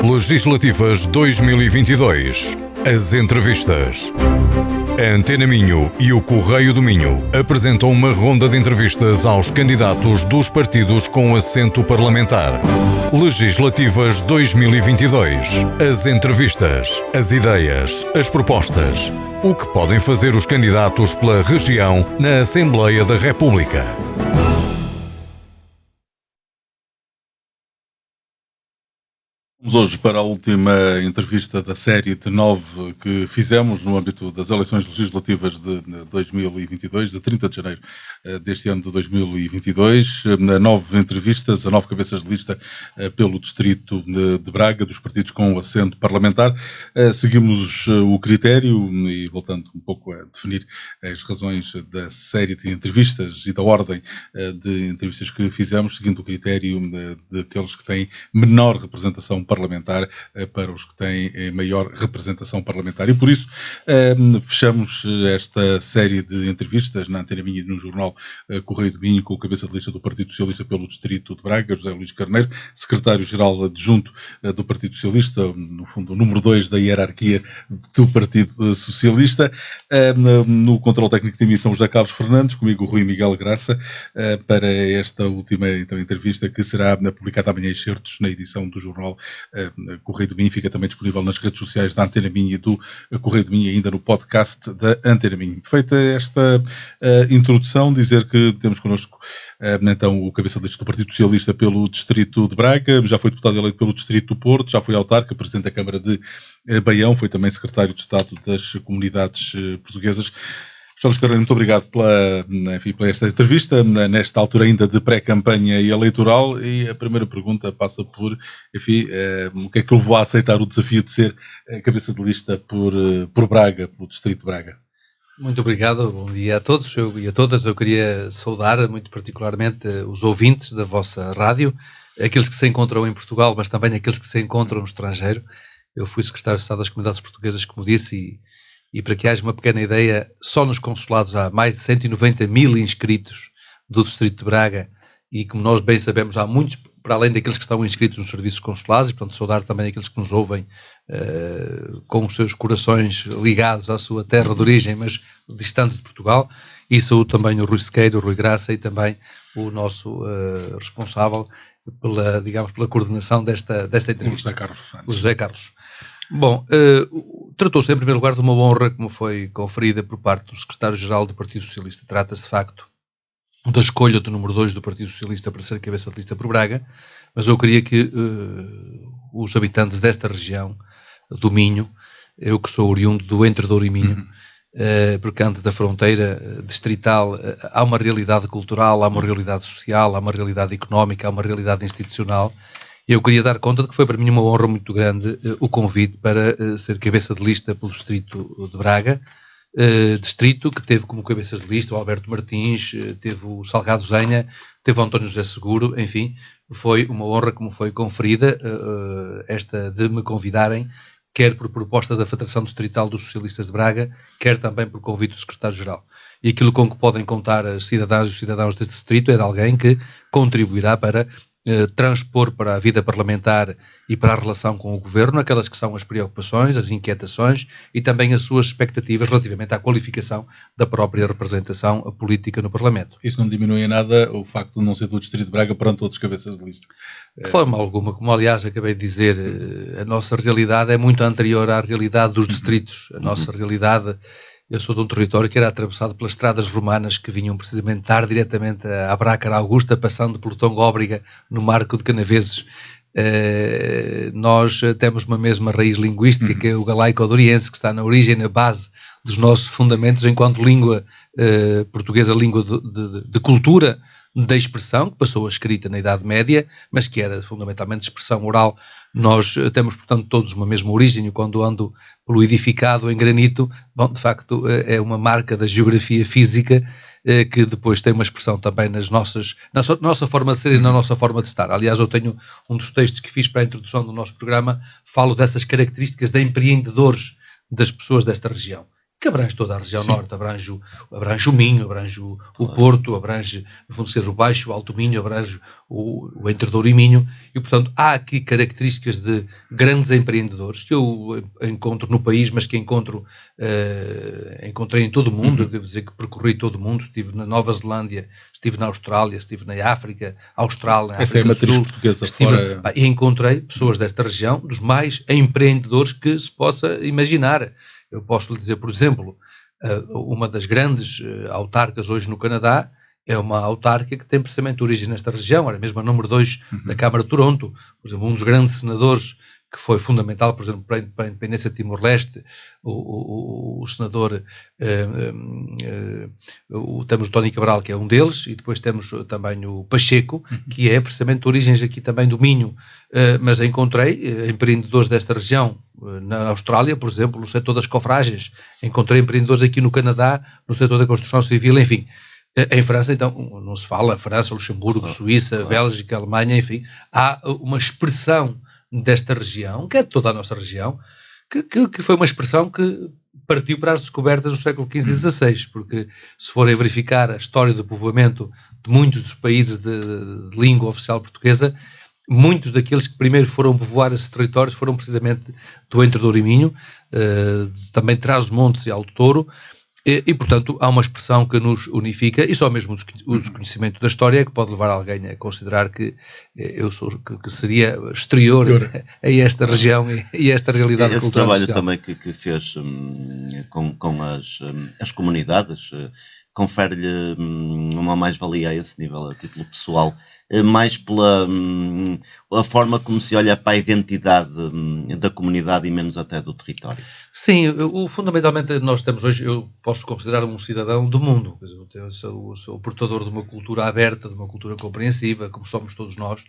Legislativas 2022. As entrevistas. A Antena Minho e o Correio do Minho apresentam uma ronda de entrevistas aos candidatos dos partidos com assento parlamentar. Legislativas 2022. As entrevistas, as ideias, as propostas. O que podem fazer os candidatos pela região na Assembleia da República. Vamos hoje para a última entrevista da série de 9 que fizemos no âmbito das eleições legislativas de 2022, de 30 de janeiro deste ano de 2022. 9 entrevistas, a 9 cabeças de lista pelo distrito de Braga, dos partidos com assento parlamentar. Seguimos o critério e voltando um pouco a definir as razões da série de entrevistas e da ordem de entrevistas que fizemos, seguindo o critério daqueles que têm menor representação parlamentar para os que têm maior representação parlamentar. E por isso fechamos esta série de entrevistas na Antena Minho e no jornal Correio do Minho com o cabeça de lista do Partido Socialista pelo Distrito de Braga, José Luís Carneiro, secretário-geral adjunto do Partido Socialista, no fundo o número 2 da hierarquia do Partido Socialista. No controle técnico de emissão, José Carlos Fernandes, comigo o Rui Miguel Graça, para esta última entrevista que será publicada amanhã em excertos na edição do jornal Correio do Minho. Fica também disponível nas redes sociais da Antena Minho e do Correio do Minho, ainda no podcast da Antena Minho. Feita esta introdução, dizer que temos connosco então o cabeça de lista do Partido Socialista pelo Distrito de Braga, já foi deputado eleito pelo Distrito do Porto, já foi autarca, presidente da Câmara de Baião, foi também secretário de Estado das Comunidades Portuguesas. José Carneiro, muito obrigado pela esta entrevista, nesta altura ainda de pré-campanha e eleitoral, e a primeira pergunta passa por, o que é que o levou a aceitar o desafio de ser cabeça de lista por Braga, pelo Distrito de Braga? Muito obrigado, bom dia a todos e a todas. Eu queria saudar muito particularmente os ouvintes da vossa rádio, aqueles que se encontram em Portugal, mas também aqueles que se encontram no estrangeiro. Eu fui secretário de Estado das Comunidades Portuguesas, como disse, e para que haja uma pequena ideia, só nos consulados há mais de 190 mil inscritos do Distrito de Braga, e como nós bem sabemos, há muitos, para além daqueles que estão inscritos nos serviços consulares, e portanto saudar também aqueles que nos ouvem com os seus corações ligados à sua terra de origem, mas distante de Portugal, e saúdo também o Rui Sequeiro, o Rui Graça e também o nosso responsável pela coordenação desta entrevista, o José Carlos. Bom, tratou-se em primeiro lugar de uma honra que me foi conferida por parte do secretário-geral do Partido Socialista. Trata-se de facto da escolha do número 2 do Partido Socialista para ser cabeça de lista por Braga, mas eu queria que os habitantes desta região do Minho, eu que sou oriundo do Entre Douro e Minho, porque antes da fronteira distrital há uma realidade cultural, há uma realidade social, há uma realidade económica, há uma realidade institucional. Eu queria dar conta de que foi para mim uma honra muito grande o convite para ser cabeça de lista pelo Distrito de Braga, distrito que teve como cabeças de lista o Alberto Martins, teve o Salgado Zenha, teve o António José Seguro, enfim, foi uma honra que me foi conferida, esta de me convidarem, quer por proposta da Federação Distrital dos Socialistas de Braga, quer também por convite do Secretário-Geral. E aquilo com que podem contar as cidadãs e os cidadãos deste distrito é de alguém que contribuirá para transpor para a vida parlamentar e para a relação com o Governo aquelas que são as preocupações, as inquietações e também as suas expectativas relativamente à qualificação da própria representação política no Parlamento. Isso não diminui em nada o facto de não ser do Distrito de Braga perante outros cabeças de lista? De forma alguma, como aliás acabei de dizer, a nossa realidade é muito anterior à realidade dos distritos. A nossa realidade... Eu sou de um território que era atravessado pelas estradas romanas que vinham precisamente dar diretamente à Brácara Augusta, passando pelo Tongóbrega, no Marco de Canaveses. Nós temos uma mesma raiz linguística, que é o galaico-odoriense, que está na origem, na base dos nossos fundamentos, enquanto língua portuguesa, língua de cultura, da expressão, que passou a escrita na Idade Média, mas que era fundamentalmente expressão oral. Nós temos, portanto, todos uma mesma origem. Quando ando pelo edificado em granito, bom, de facto, é uma marca da geografia física que depois tem uma expressão também na nossa forma de ser e na nossa forma de estar. Aliás, eu tenho um dos textos que fiz para a introdução do nosso programa, falo dessas características de empreendedores das pessoas desta região. que abrange toda a região norte, abrange o Minho, abrange o Porto, abrange, no fundo, o Baixo, o Alto Minho, abrange o Entre Douro e Minho, e, portanto, há aqui características de grandes empreendedores que eu encontro no país, mas que encontrei em todo o mundo. Devo dizer que percorri todo o mundo, estive na Nova Zelândia, estive na Austrália, estive na África Austral, na Essa África é a matriz do Sul, portuguesa fora. E encontrei pessoas desta região, dos mais empreendedores que se possa imaginar. Eu posso lhe dizer, por exemplo, uma das grandes autarcas hoje no Canadá é uma autarca que tem precisamente origem nesta região, era mesmo a número 2 da Câmara de Toronto. Por exemplo, um dos grandes senadores que foi fundamental, por exemplo, para a independência de Timor-Leste, o senador, temos o Tony Cabral, que é um deles, e depois temos também o Pacheco, que é precisamente de origens aqui também do Minho, mas encontrei empreendedores desta região, na Austrália, por exemplo, no setor das cofragens, encontrei empreendedores aqui no Canadá, no setor da construção civil, enfim. Em França, então, não se fala, França, Luxemburgo, Suíça, Bélgica, Alemanha, enfim, há uma expressão desta região, que é de toda a nossa região, que foi uma expressão que partiu para as descobertas do século XV e XVI, porque se forem verificar a história do povoamento de muitos dos países de língua oficial portuguesa, muitos daqueles que primeiro foram povoar esses territórios foram precisamente do Entre Douro e Minho, também de Trás-os-Montes e Alto Douro, e, portanto, há uma expressão que nos unifica, e só mesmo o desconhecimento da história é que pode levar alguém a considerar que que seria exterior a esta região e a esta realidade esse cultural trabalho social. também que fez com as comunidades confere-lhe uma mais-valia a esse nível, a título pessoal, mais pela forma como se olha para a identidade da comunidade e menos até do território. Sim, fundamentalmente nós temos hoje, eu posso considerar-me um cidadão do mundo, eu sou o portador de uma cultura aberta, de uma cultura compreensiva, como somos todos nós,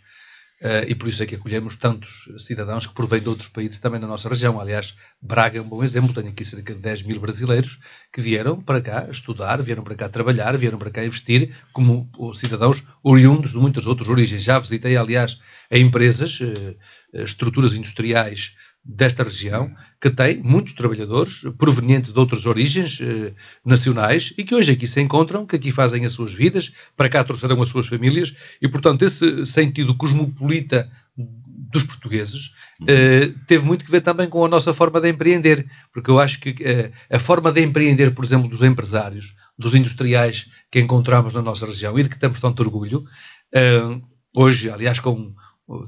e por isso é que acolhemos tantos cidadãos que provêm de outros países também na nossa região. Aliás, Braga é um bom exemplo, tenho aqui cerca de 10 mil brasileiros que vieram para cá estudar, vieram para cá trabalhar, vieram para cá investir, como cidadãos oriundos de muitas outras origens. Já visitei, aliás, empresas, estruturas industriais desta região, que tem muitos trabalhadores provenientes de outras origens nacionais e que hoje aqui se encontram, que aqui fazem as suas vidas, para cá trouxeram as suas famílias e, portanto, esse sentido cosmopolita dos portugueses teve muito que ver também com a nossa forma de empreender, porque eu acho que a forma de empreender, por exemplo, dos empresários, dos industriais que encontramos na nossa região e de que temos tanto orgulho, hoje, aliás,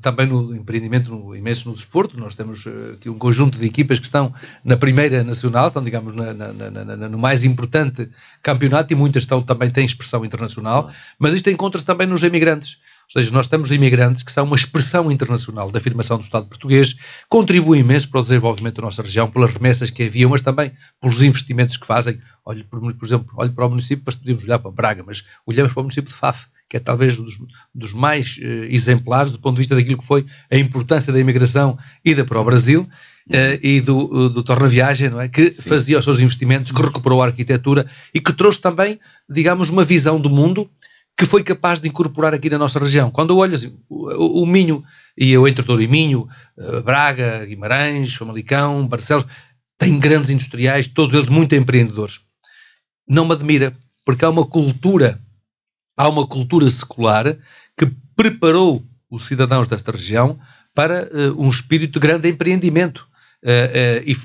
também no empreendimento imenso no desporto, nós temos aqui um conjunto de equipas que estão na primeira nacional, estão, digamos, no mais importante campeonato, e muitas também têm expressão internacional, mas isto encontra-se também nos imigrantes. Ou seja, nós temos imigrantes que são uma expressão internacional da afirmação do Estado português, contribuem imenso para o desenvolvimento da nossa região, pelas remessas que enviam, mas também pelos investimentos que fazem. Olhe, por exemplo, para o município, mas podemos olhar para Braga, mas olhamos para o município de Faf, que é talvez dos mais exemplares do ponto de vista daquilo que foi a importância da imigração ida para o Brasil e do Tornaviagem, não é? Que fazia os seus investimentos, que recuperou a arquitetura e que trouxe também, digamos, uma visão do mundo que foi capaz de incorporar aqui na nossa região. Quando eu olho assim, o Minho, e eu Entre Douro e Minho, Braga, Guimarães, Famalicão, Barcelos, têm grandes industriais, todos eles muito empreendedores. Não me admira, porque há uma cultura secular que preparou os cidadãos desta região para um espírito de grande empreendimento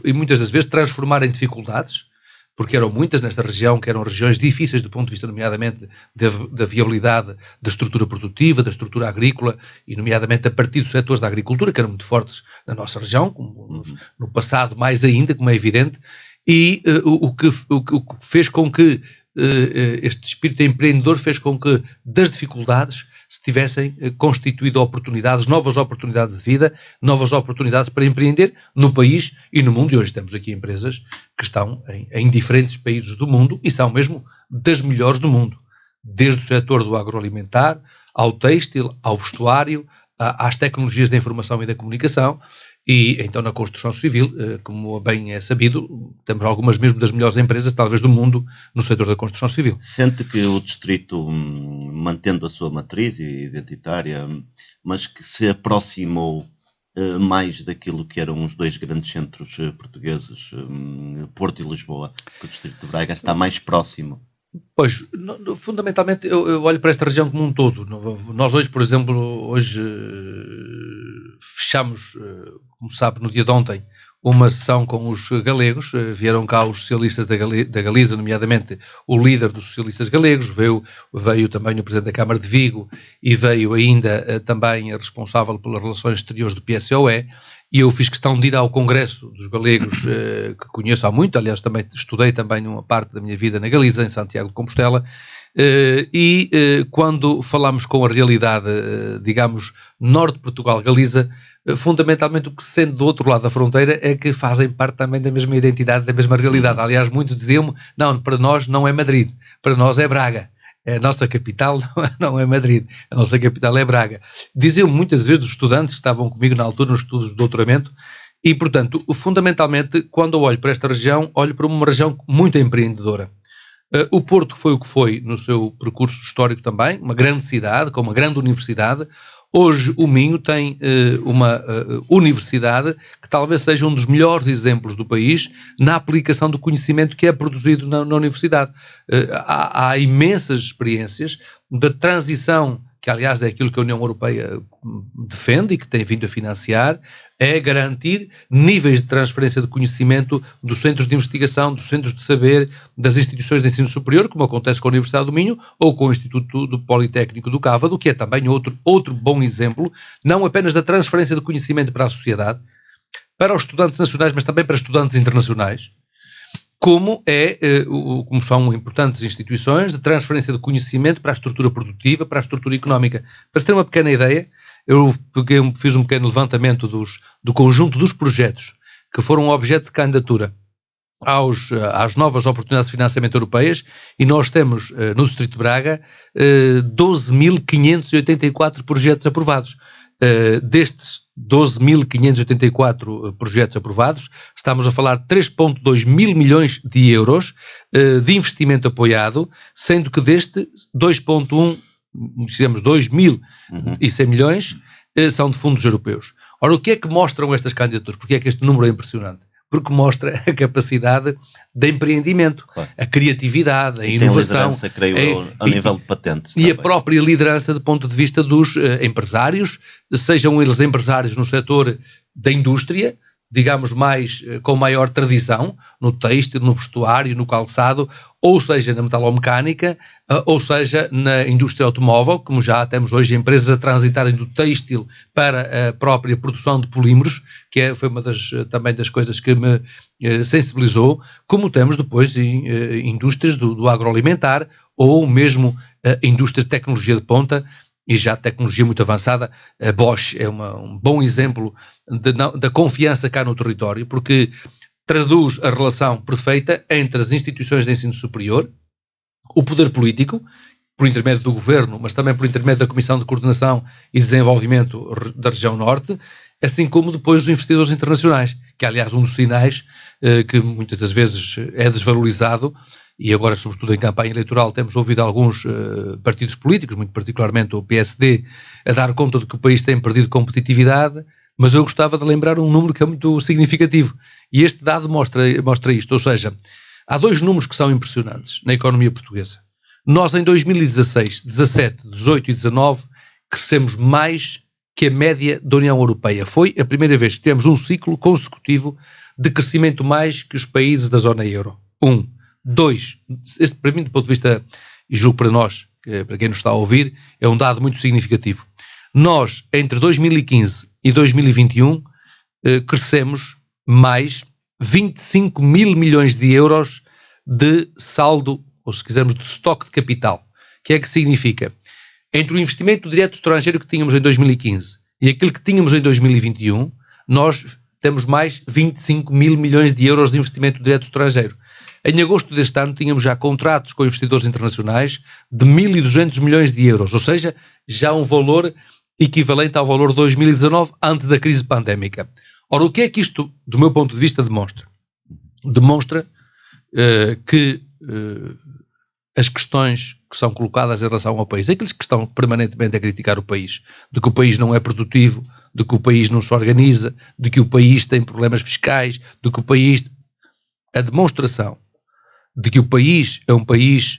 e muitas das vezes transformar em dificuldades, porque eram muitas nesta região, que eram regiões difíceis do ponto de vista, nomeadamente, da viabilidade da estrutura produtiva, da estrutura agrícola, e nomeadamente a partir dos setores da agricultura, que eram muito fortes na nossa região, no passado mais ainda, como é evidente, e o que fez com que este espírito empreendedor fez com que das dificuldades se tivessem constituído oportunidades, novas oportunidades de vida, novas oportunidades para empreender no país e no mundo. E hoje temos aqui empresas que estão em diferentes países do mundo e são mesmo das melhores do mundo, desde o setor do agroalimentar, ao têxtil, ao vestuário, às tecnologias da informação e da comunicação. E então na construção civil, como bem é sabido, temos algumas mesmo das melhores empresas, talvez do mundo, no setor da construção civil. Sente que o distrito, mantendo a sua matriz identitária, mas que se aproximou mais daquilo que eram os dois grandes centros portugueses, Porto e Lisboa, que o Distrito de Braga está mais próximo? Pois, fundamentalmente eu olho para esta região como um todo. Nós hoje, por exemplo, fechamos, como sabe, no dia de ontem, uma sessão com os galegos. Vieram cá os socialistas da Galiza, nomeadamente o líder dos socialistas galegos, veio também o presidente da Câmara de Vigo e veio ainda também a responsável pelas relações exteriores do PSOE. E eu fiz questão de ir ao Congresso dos Galegos, que conheço há muito, aliás, também estudei também uma parte da minha vida na Galiza, em Santiago de Compostela, quando falamos com a realidade, digamos, norte de Portugal, Galiza, fundamentalmente o que se sente do outro lado da fronteira é que fazem parte também da mesma identidade, da mesma realidade. Aliás, muitos diziam-me, não, para nós não é Madrid, para nós é Braga. A nossa capital não é Madrid, a nossa capital é Braga. Diziam muitas vezes os estudantes que estavam comigo na altura nos estudos de doutoramento e, portanto, fundamentalmente, quando eu olho para esta região, olho para uma região muito empreendedora. O Porto foi o que foi no seu percurso histórico também, uma grande cidade, com uma grande universidade. Hoje o Minho tem uma universidade que talvez seja um dos melhores exemplos do país na aplicação do conhecimento que é produzido na universidade. Há imensas experiências da transição, que aliás é aquilo que a União Europeia defende e que tem vindo a financiar, é garantir níveis de transferência de conhecimento dos centros de investigação, dos centros de saber, das instituições de ensino superior, como acontece com a Universidade do Minho ou com o Instituto do Politécnico do Cávado, que é também outro bom exemplo, não apenas da transferência de conhecimento para a sociedade, para os estudantes nacionais, mas também para estudantes internacionais, como são importantes instituições de transferência de conhecimento para a estrutura produtiva, para a estrutura económica. Para ter uma pequena ideia, eu fiz um pequeno levantamento do conjunto dos projetos que foram objeto de candidatura às novas oportunidades de financiamento europeias, e nós temos no Distrito de Braga 12.584 projetos aprovados. Destes 12.584 projetos aprovados, estamos a falar de 3,2 mil milhões de euros de investimento apoiado, sendo que deste 2.100 milhões são de fundos europeus. Ora, o que é que mostram estas candidaturas? Porque é que este número é impressionante? Porque mostra a capacidade de empreendimento, claro, a criatividade, a inovação. Tem liderança, creio, ao nível de patentes. E também a própria liderança do ponto de vista dos empresários, sejam eles empresários no setor da indústria, digamos, com maior tradição, no têxtil, no vestuário, no calçado, ou seja, na metalomecânica, ou seja, na indústria automóvel, como já temos hoje empresas a transitarem do têxtil para a própria produção de polímeros, que foi uma também das coisas que me sensibilizou, como temos depois indústrias do agroalimentar, ou mesmo indústrias de tecnologia de ponta, e já tecnologia muito avançada. A Bosch é um bom exemplo da confiança cá no território, porque traduz a relação perfeita entre as instituições de ensino superior, o poder político, por intermédio do governo, mas também por intermédio da Comissão de Coordenação e Desenvolvimento da Região Norte, assim como depois os investidores internacionais, que é, aliás, um dos sinais que muitas das vezes é desvalorizado. E agora, sobretudo em campanha eleitoral, temos ouvido alguns partidos políticos, muito particularmente o PSD, a dar conta de que o país tem perdido competitividade, mas eu gostava de lembrar um número que é muito significativo. E este dado mostra isto, ou seja, há dois números que são impressionantes na economia portuguesa. Nós, em 2016, 17, 18 e 19, crescemos mais que a média da União Europeia. Foi a primeira vez que tivemos um ciclo consecutivo de crescimento mais que os países da zona euro. 2, este para mim do ponto de vista, e julgo para nós, para quem nos está a ouvir, é um dado muito significativo. Nós, entre 2015 e 2021, crescemos mais 25 mil milhões de euros de saldo, ou se quisermos, de estoque de capital. O que é que significa? Entre o investimento direto estrangeiro que tínhamos em 2015 e aquilo que tínhamos em 2021, nós temos mais 25 mil milhões de euros de investimento direto estrangeiro. Em agosto deste ano tínhamos já contratos com investidores internacionais de 1.200 milhões de euros, ou seja, já um valor equivalente ao valor de 2019, antes da crise pandémica. Ora, o que é que isto, do meu ponto de vista, demonstra? Demonstra que as questões que são colocadas em relação ao país, aqueles que estão permanentemente a criticar o país, de que o país não é produtivo, de que o país não se organiza, de que o país tem problemas fiscais, de que o país... A demonstração de que o país é um país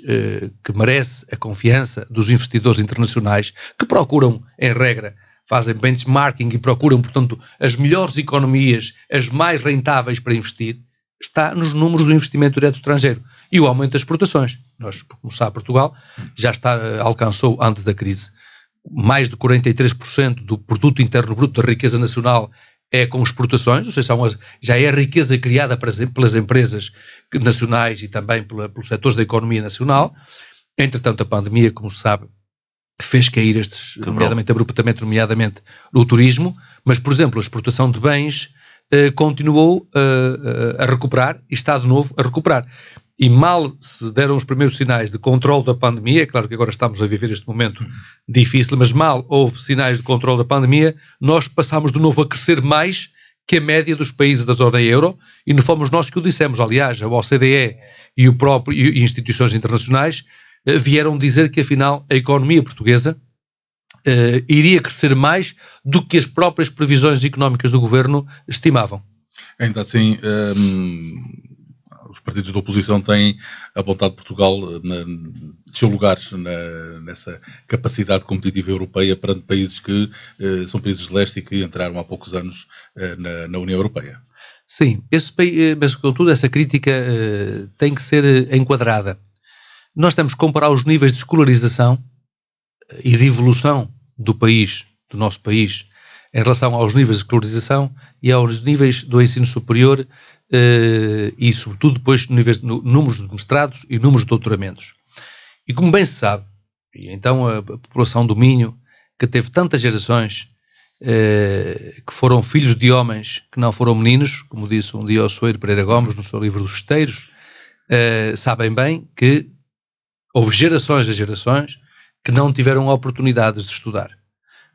que merece a confiança dos investidores internacionais, que procuram, em regra, fazem benchmarking e procuram, portanto, as melhores economias, as mais rentáveis para investir, está nos números do investimento direto estrangeiro e o aumento das exportações. Nós, como sabe, Portugal já alcançou, antes da crise, mais de 43% do produto interno bruto da riqueza nacional é com exportações, ou seja, já é a riqueza criada pelas empresas nacionais e também pelos setores da economia nacional. Entretanto, a pandemia, como se sabe, fez cair estes, abruptamente, nomeadamente o turismo, mas, por exemplo, a exportação de bens continuou a recuperar e está de novo a recuperar. E mal se deram os primeiros sinais de controle da pandemia, é claro que agora estamos a viver este momento difícil, mas mal houve sinais de controle da pandemia, nós passámos de novo a crescer mais que a média dos países da zona euro, e não fomos nós que o dissemos. Aliás, a OCDE e instituições internacionais vieram dizer que, afinal, a economia portuguesa iria crescer mais do que as próprias previsões económicas do governo estimavam. Ainda assim, os partidos da oposição têm apontado Portugal seu lugar nessa capacidade competitiva europeia perante países que são países de leste e que entraram há poucos anos na União Europeia. Sim, mas contudo essa crítica tem que ser enquadrada. Nós temos que comparar os níveis de escolarização e de evolução do nosso país, em relação aos níveis de escolarização e aos níveis do ensino superior e, sobretudo, depois números de mestrados e números de doutoramentos. E como bem se sabe, e então a população do Minho, que teve tantas gerações que foram filhos de homens que não foram meninos, como disse um dia o Soeiro Pereira Gomes no seu livro dos Esteiros, sabem bem que houve gerações e gerações que não tiveram oportunidades de estudar.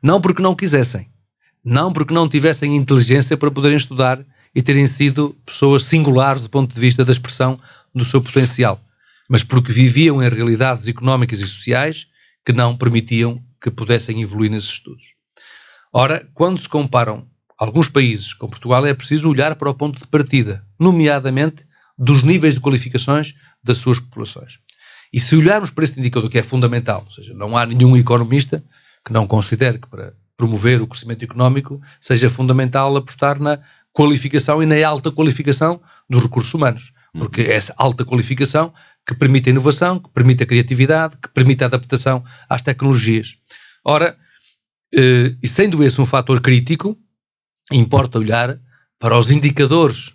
Não porque não quisessem, não porque não tivessem inteligência para poderem estudar e terem sido pessoas singulares do ponto de vista da expressão do seu potencial, mas porque viviam em realidades económicas e sociais que não permitiam que pudessem evoluir nesses estudos. Ora, quando se comparam alguns países com Portugal, é preciso olhar para o ponto de partida, nomeadamente dos níveis de qualificações das suas populações. E se olharmos para este indicador, que é fundamental, ou seja, não há nenhum economista que não considere que para promover o crescimento económico seja fundamental apostar na qualificação e na alta qualificação dos recursos humanos, porque é essa alta qualificação que permite a inovação, que permite a criatividade, que permite a adaptação às tecnologias. Ora, e sendo esse um fator crítico, importa olhar para os indicadores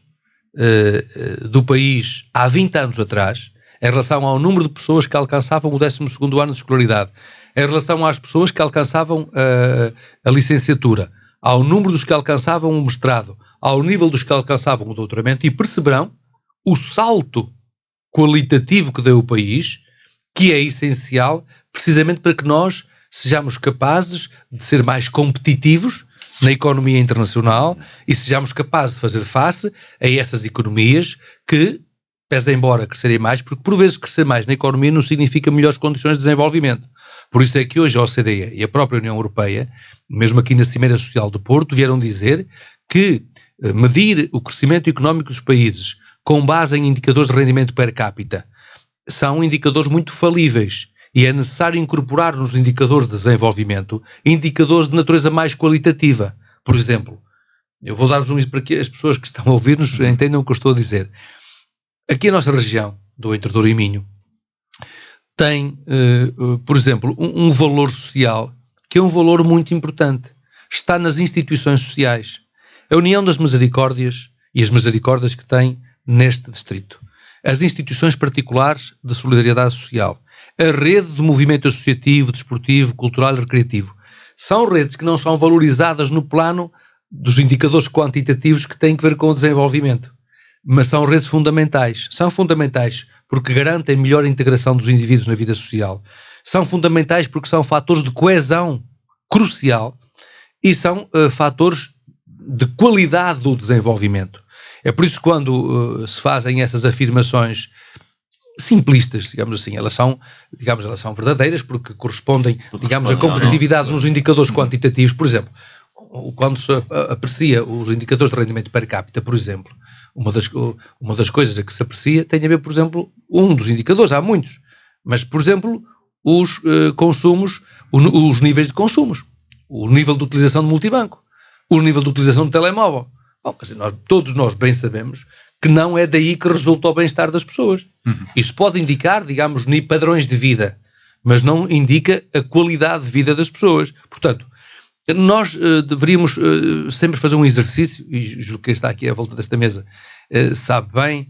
do país há 20 anos atrás, em relação ao número de pessoas que alcançavam o 12º ano de escolaridade, em relação às pessoas que alcançavam a licenciatura, ao número dos que alcançavam o mestrado, ao nível dos que alcançavam o doutoramento, e perceberão o salto qualitativo que deu o país, que é essencial precisamente para que nós sejamos capazes de ser mais competitivos na economia internacional e sejamos capazes de fazer face a essas economias que, pese embora crescerem mais, porque por vezes crescer mais na economia não significa melhores condições de desenvolvimento. Por isso é que hoje a OCDE e a própria União Europeia, mesmo aqui na Cimeira Social do Porto, vieram dizer que medir o crescimento económico dos países com base em indicadores de rendimento per capita são indicadores muito falíveis e é necessário incorporar nos indicadores de desenvolvimento indicadores de natureza mais qualitativa. Por exemplo, eu vou dar-vos um exemplo para que as pessoas que estão a ouvir-nos entendam o que eu estou a dizer. Aqui a nossa região, do Entre Douro e Minho, tem, por exemplo, um valor social que é um valor muito importante. Está nas instituições sociais. A União das Misericórdias e as misericórdias que tem neste distrito. As instituições particulares de solidariedade social. A rede de movimento associativo, desportivo, cultural e recreativo. São redes que não são valorizadas no plano dos indicadores quantitativos que têm que ver com o desenvolvimento. Mas são redes fundamentais. São fundamentais porque garantem melhor integração dos indivíduos na vida social. São fundamentais porque são fatores de coesão crucial e são fatores de qualidade do desenvolvimento. É por isso que quando se fazem essas afirmações simplistas, digamos assim, elas são verdadeiras porque correspondem, digamos, à competitividade nos indicadores quantitativos. Por exemplo, quando se aprecia os indicadores de rendimento per capita, por exemplo, uma das coisas a que se aprecia tem a ver, por exemplo, um dos indicadores, há muitos, mas, por exemplo, os consumos, os níveis de consumos, o nível de utilização de multibanco, o nível de utilização de telemóvel. Bom, quer dizer, todos nós bem sabemos que não é daí que resulta o bem-estar das pessoas. Isso pode indicar, digamos, padrões de vida, mas não indica a qualidade de vida das pessoas. Portanto, nós deveríamos sempre fazer um exercício, e julgo que quem está aqui à volta desta mesa sabe bem,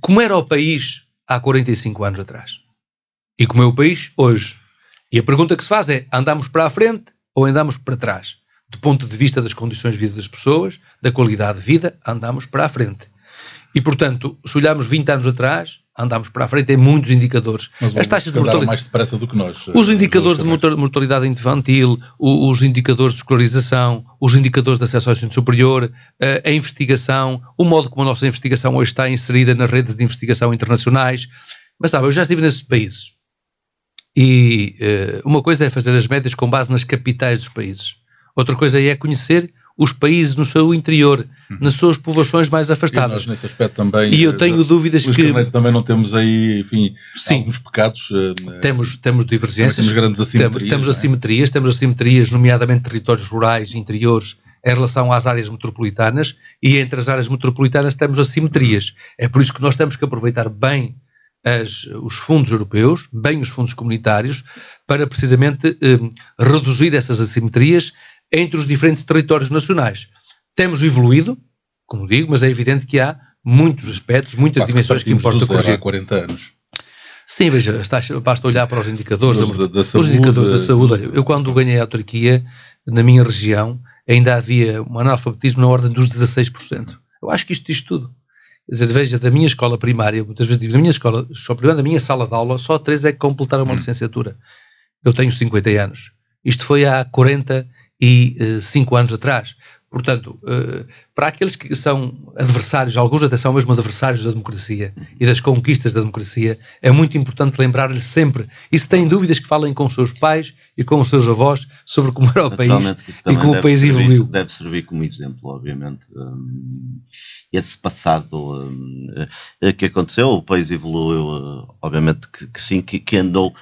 como era o país há 45 anos atrás e como é o país hoje. E a pergunta que se faz é, andamos para a frente ou andamos para trás? Do ponto de vista das condições de vida das pessoas, da qualidade de vida, andamos para a frente. E, portanto, se olharmos 20 anos atrás, andamos para a frente em muitos indicadores. Mas as taxas de mortalidade mais depressa do que nós. Os indicadores de mortalidade infantil, os indicadores de escolarização, os indicadores de acesso ao ensino superior, a investigação, o modo como a nossa investigação hoje está inserida nas redes de investigação internacionais. Mas sabe, eu já estive nesses países. E uma coisa é fazer as médias com base nas capitais dos países. Outra coisa é conhecer os países no seu interior, nas suas povoações mais afastadas. E nós, nesse aspecto também... E eu tenho dúvidas que... também não temos aí, enfim, alguns pecados... Temos divergências. Temos grandes assimetrias. Temos assimetrias, nomeadamente territórios rurais, interiores, em relação às áreas metropolitanas, e entre as áreas metropolitanas temos assimetrias. É por isso que nós temos que aproveitar bem os fundos europeus, bem os fundos comunitários, para precisamente reduzir essas assimetrias entre os diferentes territórios nacionais. Temos evoluído, como digo, mas é evidente que há muitos aspectos, muitas dimensões que importa corrigir. Há 40 anos. Sim, veja, basta olhar para os indicadores da saúde. Os indicadores da saúde. Olha, eu quando ganhei a autarquia, na minha região, ainda havia um analfabetismo na ordem dos 16%. Eu acho que isto diz tudo. Quer dizer, veja, da minha escola primária, muitas vezes digo, da minha escola primária, da minha sala de aula, só 3 é que completaram uma licenciatura. Eu tenho 50 anos. Isto foi há 45 anos atrás. Portanto, para aqueles que são adversários, alguns até são mesmo adversários da democracia e das conquistas da democracia, é muito importante lembrar-lhes sempre, e se têm dúvidas, que falem com os seus pais e com os seus avós sobre como era o país e como o país evoluiu. Deve servir como exemplo, obviamente. Esse passado que aconteceu, o país evoluiu, obviamente que sim, que andou,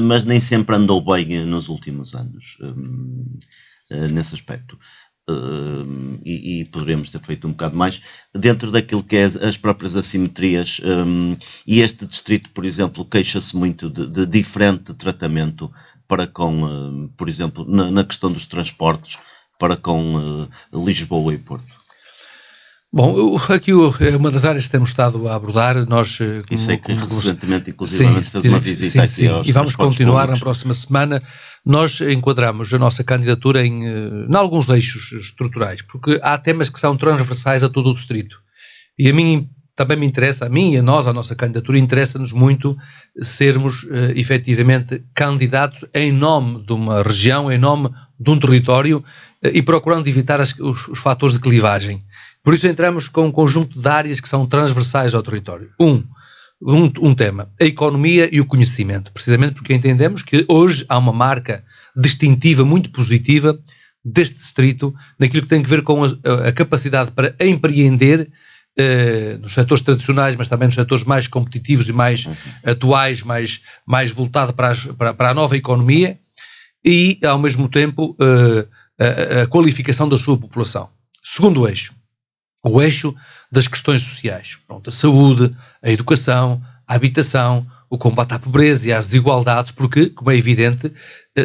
mas nem sempre andou bem nos últimos anos, nesse aspecto. E poderíamos ter feito um bocado mais dentro daquilo que é as próprias assimetrias, e este distrito, por exemplo, queixa-se muito de diferente tratamento para com, por exemplo, na questão dos transportes, para com Lisboa e Porto. Bom, aqui é uma das áreas que temos estado a abordar. Nós, sei que recentemente, inclusive, fez uma visita aqui aos e vamos continuar públicos. na próxima semana. Nós enquadramos a nossa candidatura em alguns eixos estruturais, porque há temas que são transversais a todo o distrito. E a mim também me interessa, a mim e a nós, a nossa candidatura, interessa-nos muito sermos efetivamente candidatos em nome de uma região, em nome de um território, e procurando evitar os fatores de clivagem. Por isso entramos com um conjunto de áreas que são transversais ao território. Um tema, a economia e o conhecimento, precisamente porque entendemos que hoje há uma marca distintiva muito positiva deste distrito, naquilo que tem a ver com a capacidade para empreender nos setores tradicionais, mas também nos setores mais competitivos e mais atuais, mais voltado para a nova economia, e ao mesmo tempo a qualificação da sua população. Segundo eixo, o eixo das questões sociais. Pronto, a saúde, a educação, a habitação, o combate à pobreza e às desigualdades, porque, como é evidente,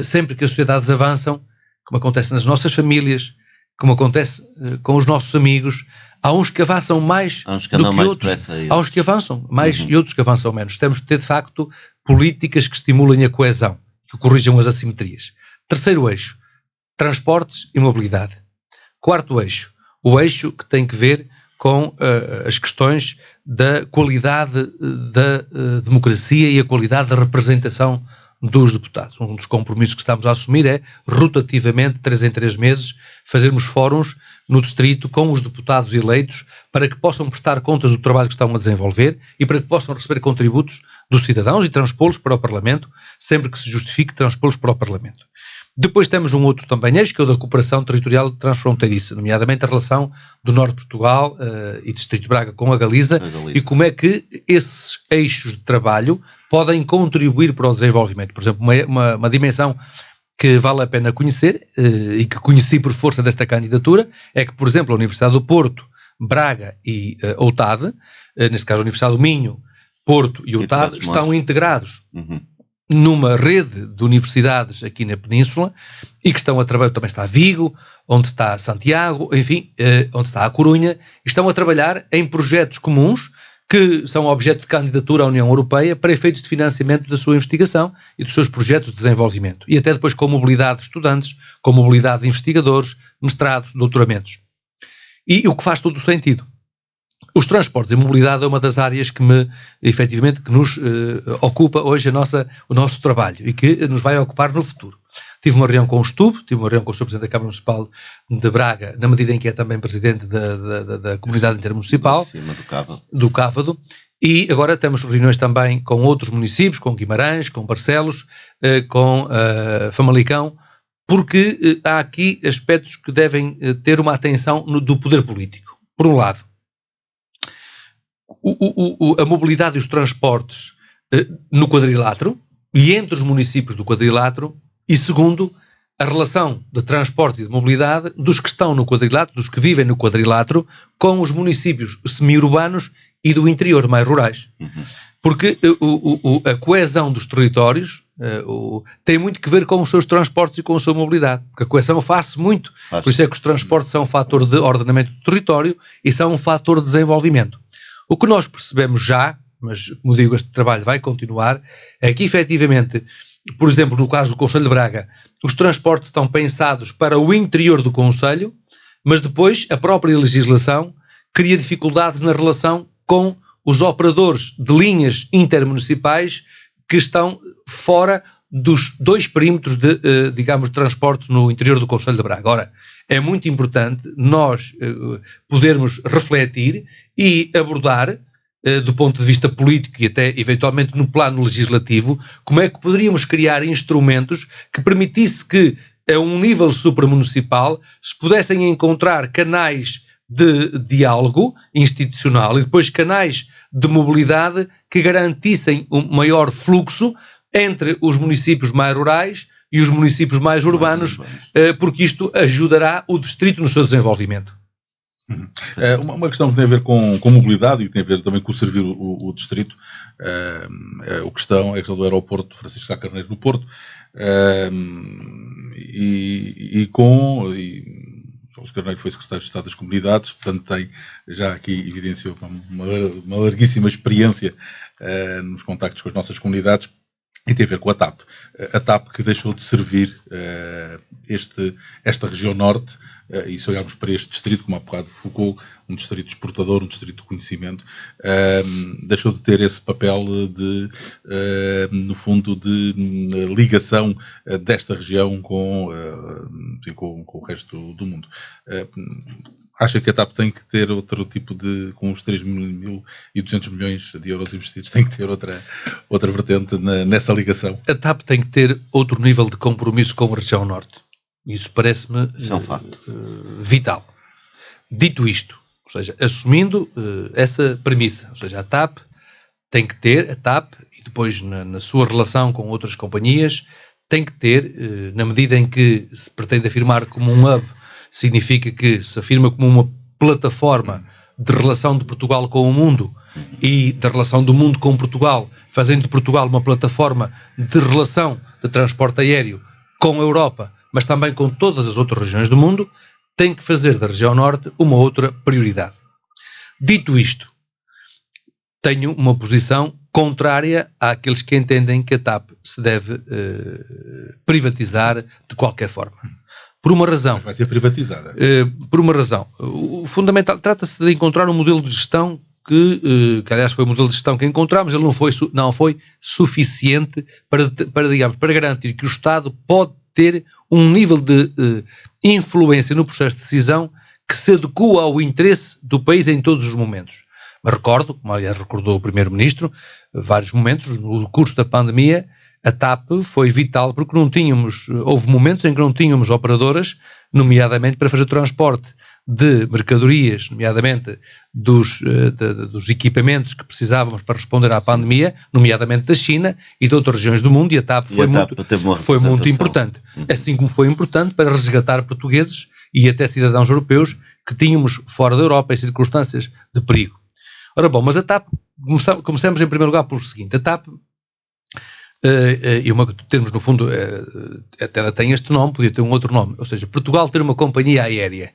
sempre que as sociedades avançam, como acontece nas nossas famílias, como acontece com os nossos amigos, há uns que avançam mais do que outros. Há uns que avançam mais e outros que avançam menos. Temos de ter, de facto, políticas que estimulem a coesão, que corrijam as assimetrias. Terceiro eixo, transportes e mobilidade. Quarto eixo, o eixo que tem que ver com as questões da qualidade da democracia e a qualidade da representação dos deputados. Um dos compromissos que estamos a assumir é, rotativamente, 3 em 3 meses, fazermos fóruns no distrito com os deputados eleitos para que possam prestar contas do trabalho que estão a desenvolver e para que possam receber contributos dos cidadãos e transpô-los para o Parlamento, sempre que se justifique transpô-los para o Parlamento. Depois temos um outro também eixo, que é o da cooperação territorial transfronteiriça, nomeadamente a relação do Norte de Portugal e Distrito de Braga com a Galiza, e como é que esses eixos de trabalho podem contribuir para o desenvolvimento. Por exemplo, uma dimensão que vale a pena conhecer, e que conheci por força desta candidatura, é que, por exemplo, a Universidade do Porto, Braga e OUTAD, neste caso a Universidade do Minho, Porto e OUTAD, estão integrados numa rede de universidades aqui na Península, e que estão a trabalhar, também está Vigo, onde está Santiago, enfim, onde está a Corunha, e estão a trabalhar em projetos comuns que são objeto de candidatura à União Europeia para efeitos de financiamento da sua investigação e dos seus projetos de desenvolvimento. E até depois com mobilidade de estudantes, com mobilidade de investigadores, mestrados, doutoramentos. E o que faz todo o sentido. Os transportes e mobilidade é uma das áreas que efetivamente, que nos ocupa hoje o nosso trabalho e que nos vai ocupar no futuro. Tive uma reunião com o STUB, tive uma reunião com o Sr. Presidente da Câmara Municipal de Braga, na medida em que é também Presidente da Comunidade Intermunicipal, do Cávado, e agora temos reuniões também com outros municípios, com Guimarães, com Barcelos, com Famalicão, porque há aqui aspectos que devem ter uma atenção do poder político. Por um lado, a mobilidade e os transportes no quadrilátero e entre os municípios do quadrilátero, e segundo, a relação de transporte e de mobilidade dos que estão no quadrilátero, dos que vivem no quadrilátero, com os municípios semi-urbanos e do interior, mais rurais. Porque a coesão dos territórios tem muito que ver com os seus transportes e com a sua mobilidade. Porque a coesão faz-se muito. Por isso é que os transportes são um fator de ordenamento do território e são um fator de desenvolvimento. O que nós percebemos já, mas como digo, este trabalho vai continuar, é que efetivamente, por exemplo, no caso do Conselho de Braga, os transportes estão pensados para o interior do Conselho, mas depois a própria legislação cria dificuldades na relação com os operadores de linhas intermunicipais que estão fora dos dois perímetros de, digamos, transportes no interior do Conselho de Braga. Ora, é muito importante nós podermos refletir e abordar, do ponto de vista político e até eventualmente no plano legislativo, como é que poderíamos criar instrumentos que permitisse que, a um nível supramunicipal, se pudessem encontrar canais de diálogo institucional e depois canais de mobilidade que garantissem um maior fluxo entre os municípios mais rurais e os municípios mais urbanos, porque isto ajudará o distrito no seu desenvolvimento. Uma questão que tem a ver com mobilidade e que tem a ver também com servir o distrito, a questão do aeroporto Francisco Sá Carneiro no Porto, Carlos Carneiro foi secretário de Estado das Comunidades, portanto tem já aqui evidenciou uma larguíssima experiência nos contactos com as nossas comunidades. E tem a ver com a TAP. A TAP que deixou de servir esta região norte, e se olharmos para este distrito, como há bocado focou, um distrito exportador, um distrito de conhecimento, deixou de ter esse papel no fundo, de ligação desta região com o resto do mundo. Acha que a TAP tem que ter outro tipo com os 3.200 milhões de euros investidos, tem que ter outra vertente nessa ligação? A TAP tem que ter outro nível de compromisso com a região norte. Isso parece-me vital. Dito isto, ou seja, assumindo essa premissa, ou seja, a TAP tem que ter, e depois na sua relação com outras companhias, tem que ter, na medida em que se pretende afirmar como um hub, significa que se afirma como uma plataforma de relação de Portugal com o mundo e da relação do mundo com Portugal, fazendo de Portugal uma plataforma de relação de transporte aéreo com a Europa, mas também com todas as outras regiões do mundo, tem que fazer da região norte uma outra prioridade. Dito isto, tenho uma posição contrária àqueles que entendem que a TAP se deve privatizar de qualquer forma. Por uma razão. Vai ser privatizada. Por uma razão. O fundamental, trata-se de encontrar um modelo de gestão que aliás foi o modelo de gestão que encontramos, ele não foi suficiente para garantir que o Estado pode ter um nível de influência no processo de decisão que se adequa ao interesse do país em todos os momentos. Mas recordo, como aliás recordou o Primeiro-Ministro, vários momentos, no curso da pandemia, a TAP foi vital porque houve momentos em que não tínhamos operadoras, nomeadamente para fazer transporte de mercadorias, nomeadamente dos equipamentos que precisávamos para responder à pandemia, nomeadamente da China e de outras regiões do mundo, e a TAP foi muito importante. Assim como foi importante para resgatar portugueses e até cidadãos europeus que tínhamos fora da Europa em circunstâncias de perigo. Ora bom, mas a TAP, começamos em primeiro lugar pelo seguinte, a TAP, termos no fundo, até ela tem este nome, podia ter um outro nome, ou seja, Portugal ter uma companhia aérea.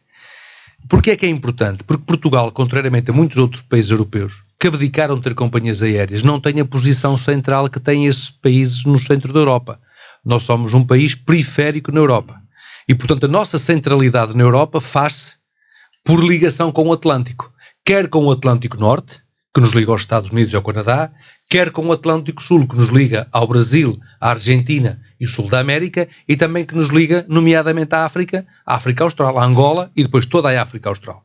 Porquê é que é importante? Porque Portugal, contrariamente a muitos outros países europeus que abdicaram de ter companhias aéreas, não tem a posição central que têm esses países no centro da Europa. Nós somos um país periférico na Europa. E, portanto, a nossa centralidade na Europa faz-se por ligação com o Atlântico. Quer com o Atlântico Norte, que nos liga aos Estados Unidos e ao Canadá, quer com o Atlântico Sul, que nos liga ao Brasil, à Argentina e o Sul da América, e também que nos liga, nomeadamente, à África, à África Austral, à Angola e depois toda a África Austral.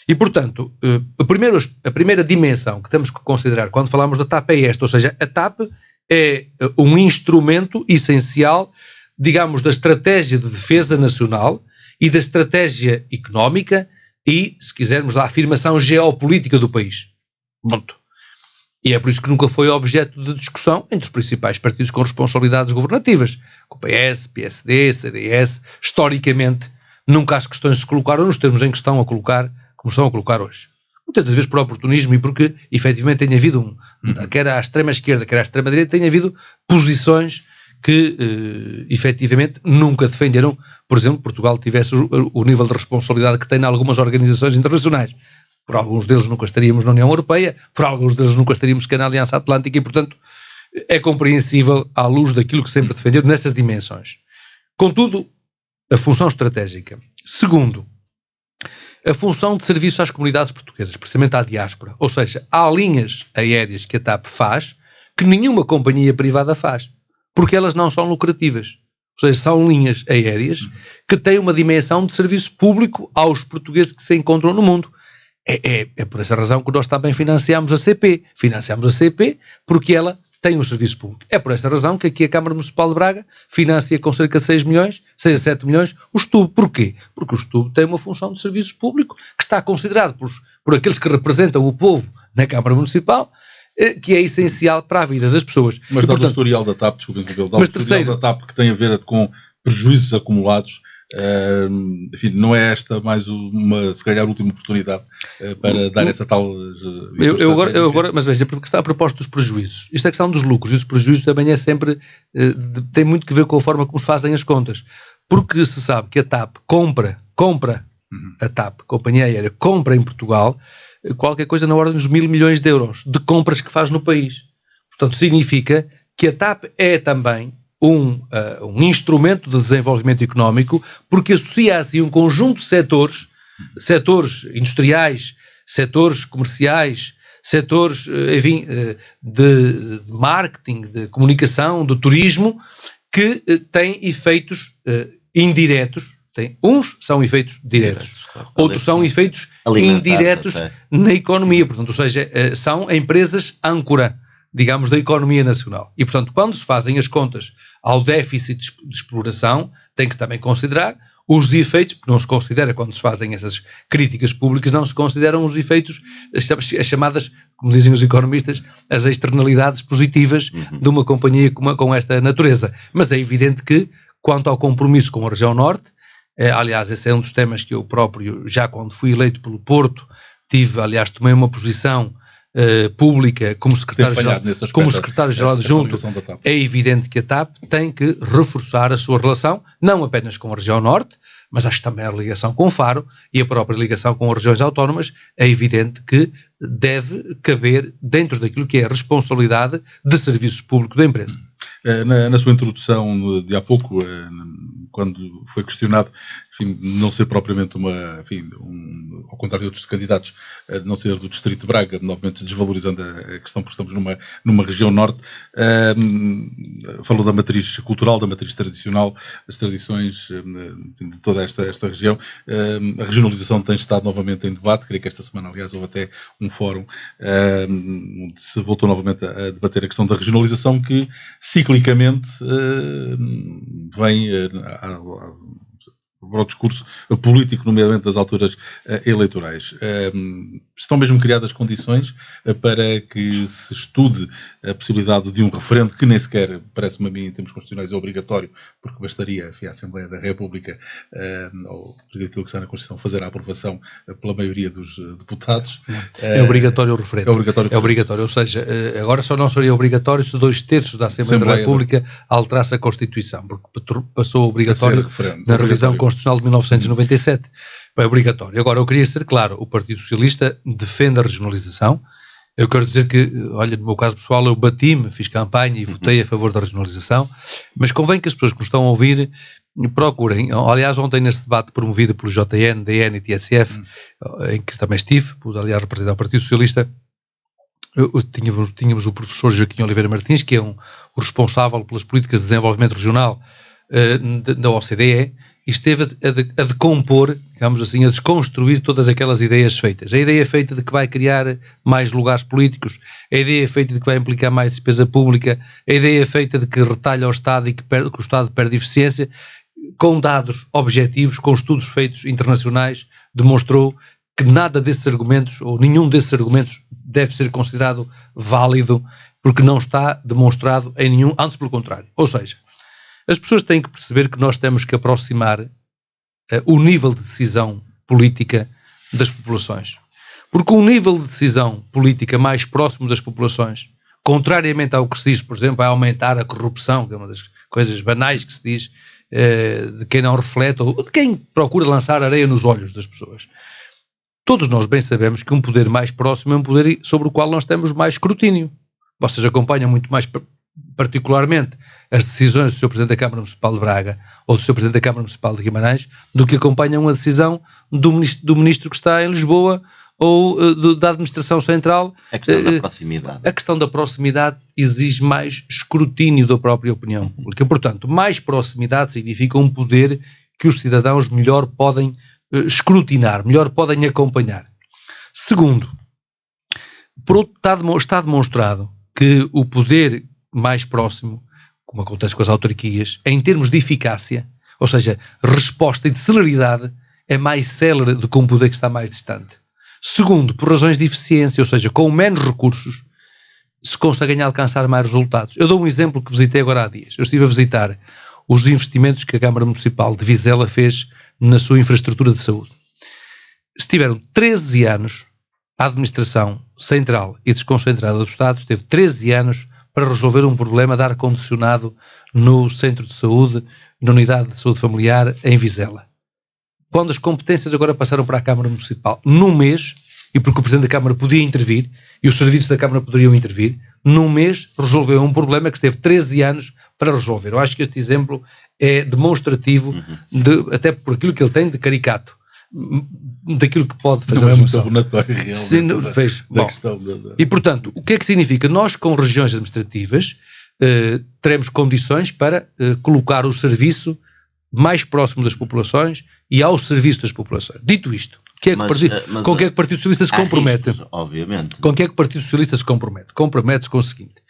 E, portanto, a primeira dimensão que temos que considerar quando falamos da TAP é esta, ou seja, a TAP é um instrumento essencial, digamos, da estratégia de defesa nacional e da estratégia económica e, se quisermos, da afirmação geopolítica do país. Ponto. E é por isso que nunca foi objeto de discussão entre os principais partidos com responsabilidades governativas, com o PS, PSD, CDS. Historicamente, nunca as questões se colocaram nos termos em que estão a colocar, como estão a colocar hoje. Muitas das vezes por oportunismo e porque, efetivamente, tem havido, quer à extrema-esquerda, quer à extrema-direita, tem havido posições que, efetivamente, nunca defenderam, por exemplo, Portugal tivesse o nível de responsabilidade que tem em algumas organizações internacionais. Por alguns deles nunca estaríamos na União Europeia, por alguns deles nunca estaríamos sequer na Aliança Atlântica e, portanto, é compreensível à luz daquilo que sempre defendeu nessas dimensões. Contudo, a função estratégica. Segundo, a função de serviço às comunidades portuguesas, precisamente à diáspora. Ou seja, há linhas aéreas que a TAP faz que nenhuma companhia privada faz, porque elas não são lucrativas. Ou seja, são linhas aéreas que têm uma dimensão de serviço público aos portugueses que se encontram no mundo. É por essa razão que nós também financiamos a CP. Financiamos a CP porque ela tem um serviço público. É por essa razão que aqui a Câmara Municipal de Braga financia com cerca de 6 a 7 milhões o STUB. Porquê? Porque o STUB tem uma função de serviço público que está considerado por aqueles que representam o povo na Câmara Municipal, que é essencial para a vida das pessoas. Mas dá o historial da TAP, desculpem, dá o historial da TAP que tem a ver com prejuízos acumulados. Enfim, não é esta mais uma, se calhar, última oportunidade para dar essa tal... Mas veja, porque está a propósito dos prejuízos. Isto é questão dos lucros, e os prejuízos também é sempre... tem muito que ver com a forma como se fazem as contas. Porque se sabe que a TAP compra a TAP, companhia aérea, compra em Portugal qualquer coisa na ordem dos 1.000 milhões de euros de compras que faz no país. Portanto, significa que a TAP é também um instrumento de desenvolvimento económico, porque associa assim um conjunto de setores industriais, setores comerciais, setores, enfim, de marketing, de comunicação, de turismo, que têm efeitos indiretos. Uns são efeitos diretos, outros são efeitos indiretos na economia, portanto, ou seja, são empresas âncora, digamos, da economia nacional. E, portanto, quando se fazem as contas ao déficit de exploração, tem que também considerar os efeitos, porque não se considera, quando se fazem essas críticas públicas, não se consideram os efeitos, as chamadas, como dizem os economistas, as externalidades positivas de uma companhia com esta natureza. Mas é evidente que, quanto ao compromisso com a região norte, aliás, esse é um dos temas que eu próprio, já quando fui eleito pelo Porto, tomei uma posição pública como secretário-geral adjunto. É evidente que a TAP tem que reforçar a sua relação, não apenas com a região norte, mas acho que também a ligação com o Faro e a própria ligação com as regiões autónomas. É evidente que deve caber dentro daquilo que é a responsabilidade de serviço público da empresa. Na sua introdução de há pouco, quando foi questionado enfim, não ser propriamente ao contrário de outros candidatos, não ser do Distrito de Braga, novamente desvalorizando a questão, porque estamos numa região norte. Falou da matriz cultural, da matriz tradicional, as tradições de toda esta região. A regionalização tem estado novamente em debate. Creio que esta semana, aliás, houve até um fórum onde se voltou novamente a debater a questão da regionalização, que ciclicamente vem para o discurso político, nomeadamente das alturas eleitorais. Estão mesmo criadas condições para que se estude a possibilidade de um referendo, que nem sequer, parece-me a mim, em termos constitucionais, é obrigatório, porque bastaria, enfim, a Assembleia da República, ou aquilo que está na Constituição, fazer a aprovação pela maioria dos deputados. É obrigatório o referendo. É obrigatório. Ou seja, agora só não seria obrigatório se 2/3 da Assembleia da República alterasse a Constituição, porque passou obrigatório na revisão constitucional de 1997. É obrigatório. Agora, eu queria ser claro, o Partido Socialista defende a regionalização. Eu quero dizer que, olha, no meu caso pessoal, eu bati-me, fiz campanha e votei a favor da regionalização, mas convém que as pessoas que nos estão a ouvir procurem. Aliás, ontem nesse debate promovido pelo JN, DN e TSF, em que também estive, pude, aliás, representar o Partido Socialista, tínhamos o professor Joaquim Oliveira Martins, que é o responsável pelas políticas de desenvolvimento regional da OCDE, e esteve a decompor, digamos assim, a desconstruir todas aquelas ideias feitas. A ideia feita de que vai criar mais lugares políticos, a ideia feita de que vai implicar mais despesa pública, a ideia feita de que retalha ao Estado e que o Estado perde eficiência, com dados objetivos, com estudos feitos internacionais, demonstrou que nada desses argumentos, ou nenhum desses argumentos, deve ser considerado válido, porque não está demonstrado em nenhum, antes pelo contrário. Ou seja, as pessoas têm que perceber que nós temos que aproximar o nível de decisão política das populações. Porque um nível de decisão política mais próximo das populações, contrariamente ao que se diz, por exemplo, a aumentar a corrupção, que é uma das coisas banais que se diz, de quem não reflete, ou de quem procura lançar areia nos olhos das pessoas. Todos nós bem sabemos que um poder mais próximo é um poder sobre o qual nós temos mais escrutínio. Vocês acompanham muito mais particularmente as decisões do Sr. Presidente da Câmara Municipal de Braga ou do Sr. Presidente da Câmara Municipal de Guimarães do que acompanham a decisão do ministro que está em Lisboa ou da Administração Central. A questão da proximidade. A questão da proximidade exige mais escrutínio da própria opinião pública. Portanto, mais proximidade significa um poder que os cidadãos melhor podem escrutinar, melhor podem acompanhar. Segundo, está demonstrado que o poder mais próximo, como acontece com as autarquias, em termos de eficácia, ou seja, resposta e de celeridade, é mais célere do que um poder que está mais distante. Segundo, por razões de eficiência, ou seja, com menos recursos, se conseguem alcançar mais resultados. Eu dou um exemplo que visitei agora há dias. Eu estive a visitar os investimentos que a Câmara Municipal de Vizela fez na sua infraestrutura de saúde. Estiveram 13 anos, a administração central e desconcentrada do Estado esteve 13 anos para resolver um problema de ar-condicionado no centro de saúde, na unidade de saúde familiar em Vizela. Quando as competências agora passaram para a Câmara Municipal, num mês, e porque o Presidente da Câmara podia intervir, e os serviços da Câmara poderiam intervir, num mês resolveu um problema que esteve 13 anos para resolver. Eu acho que este exemplo é demonstrativo, até por aquilo que ele tem de caricato, daquilo que pode fazer. Não é muito abonatório realmente da questão E, portanto, o que é que significa? Nós, com regiões administrativas, teremos condições para colocar o serviço mais próximo das populações e ao serviço das populações. Dito isto, com que é que o Partido Socialista se compromete? Riscos, obviamente. Com que é que o Partido Socialista se compromete? Compromete-se com o seguinte: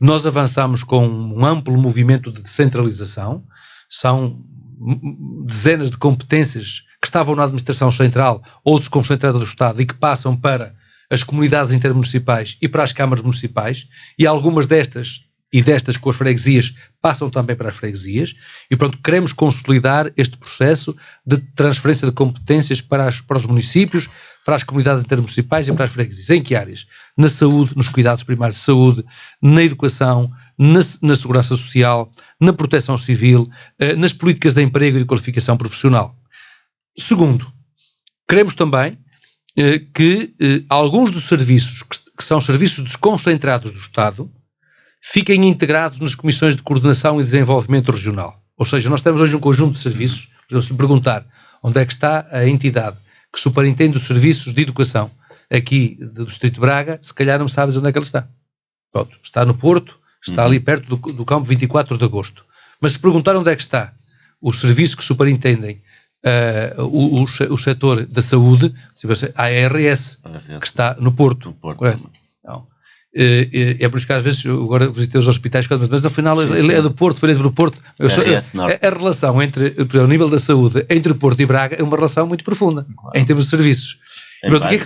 nós avançamos com um amplo movimento de descentralização, são dezenas de competências que estavam na administração central ou desconcentrada do Estado e que passam para as comunidades intermunicipais e para as câmaras municipais, e algumas destas com as freguesias passam também para as freguesias, e pronto, queremos consolidar este processo de transferência de competências para os municípios, para as comunidades intermunicipais e para as freguesias. Em que áreas? Na saúde, nos cuidados primários de saúde, na educação, na segurança social, na proteção civil, nas políticas de emprego e de qualificação profissional. Segundo, queremos também que alguns dos serviços, que são serviços desconcentrados do Estado, fiquem integrados nas comissões de coordenação e desenvolvimento regional. Ou seja, nós temos hoje um conjunto de serviços, Por exemplo, se me perguntar onde é que está a entidade que superintende os serviços de educação aqui do Distrito de Braga, se calhar não sabes onde é que ele está. Pronto, está no Porto, está ali perto do campo 24 de Agosto. Mas se perguntar onde é que está os serviços que superintendem o setor da saúde, a ARS, que está no Porto. Correto? Não. É por isso que às vezes eu agora visitei os hospitais, mas no final ele é do Porto, foi do Porto. A relação entre, por exemplo, o nível da saúde entre Porto e Braga é uma relação muito profunda, claro, em termos de serviços.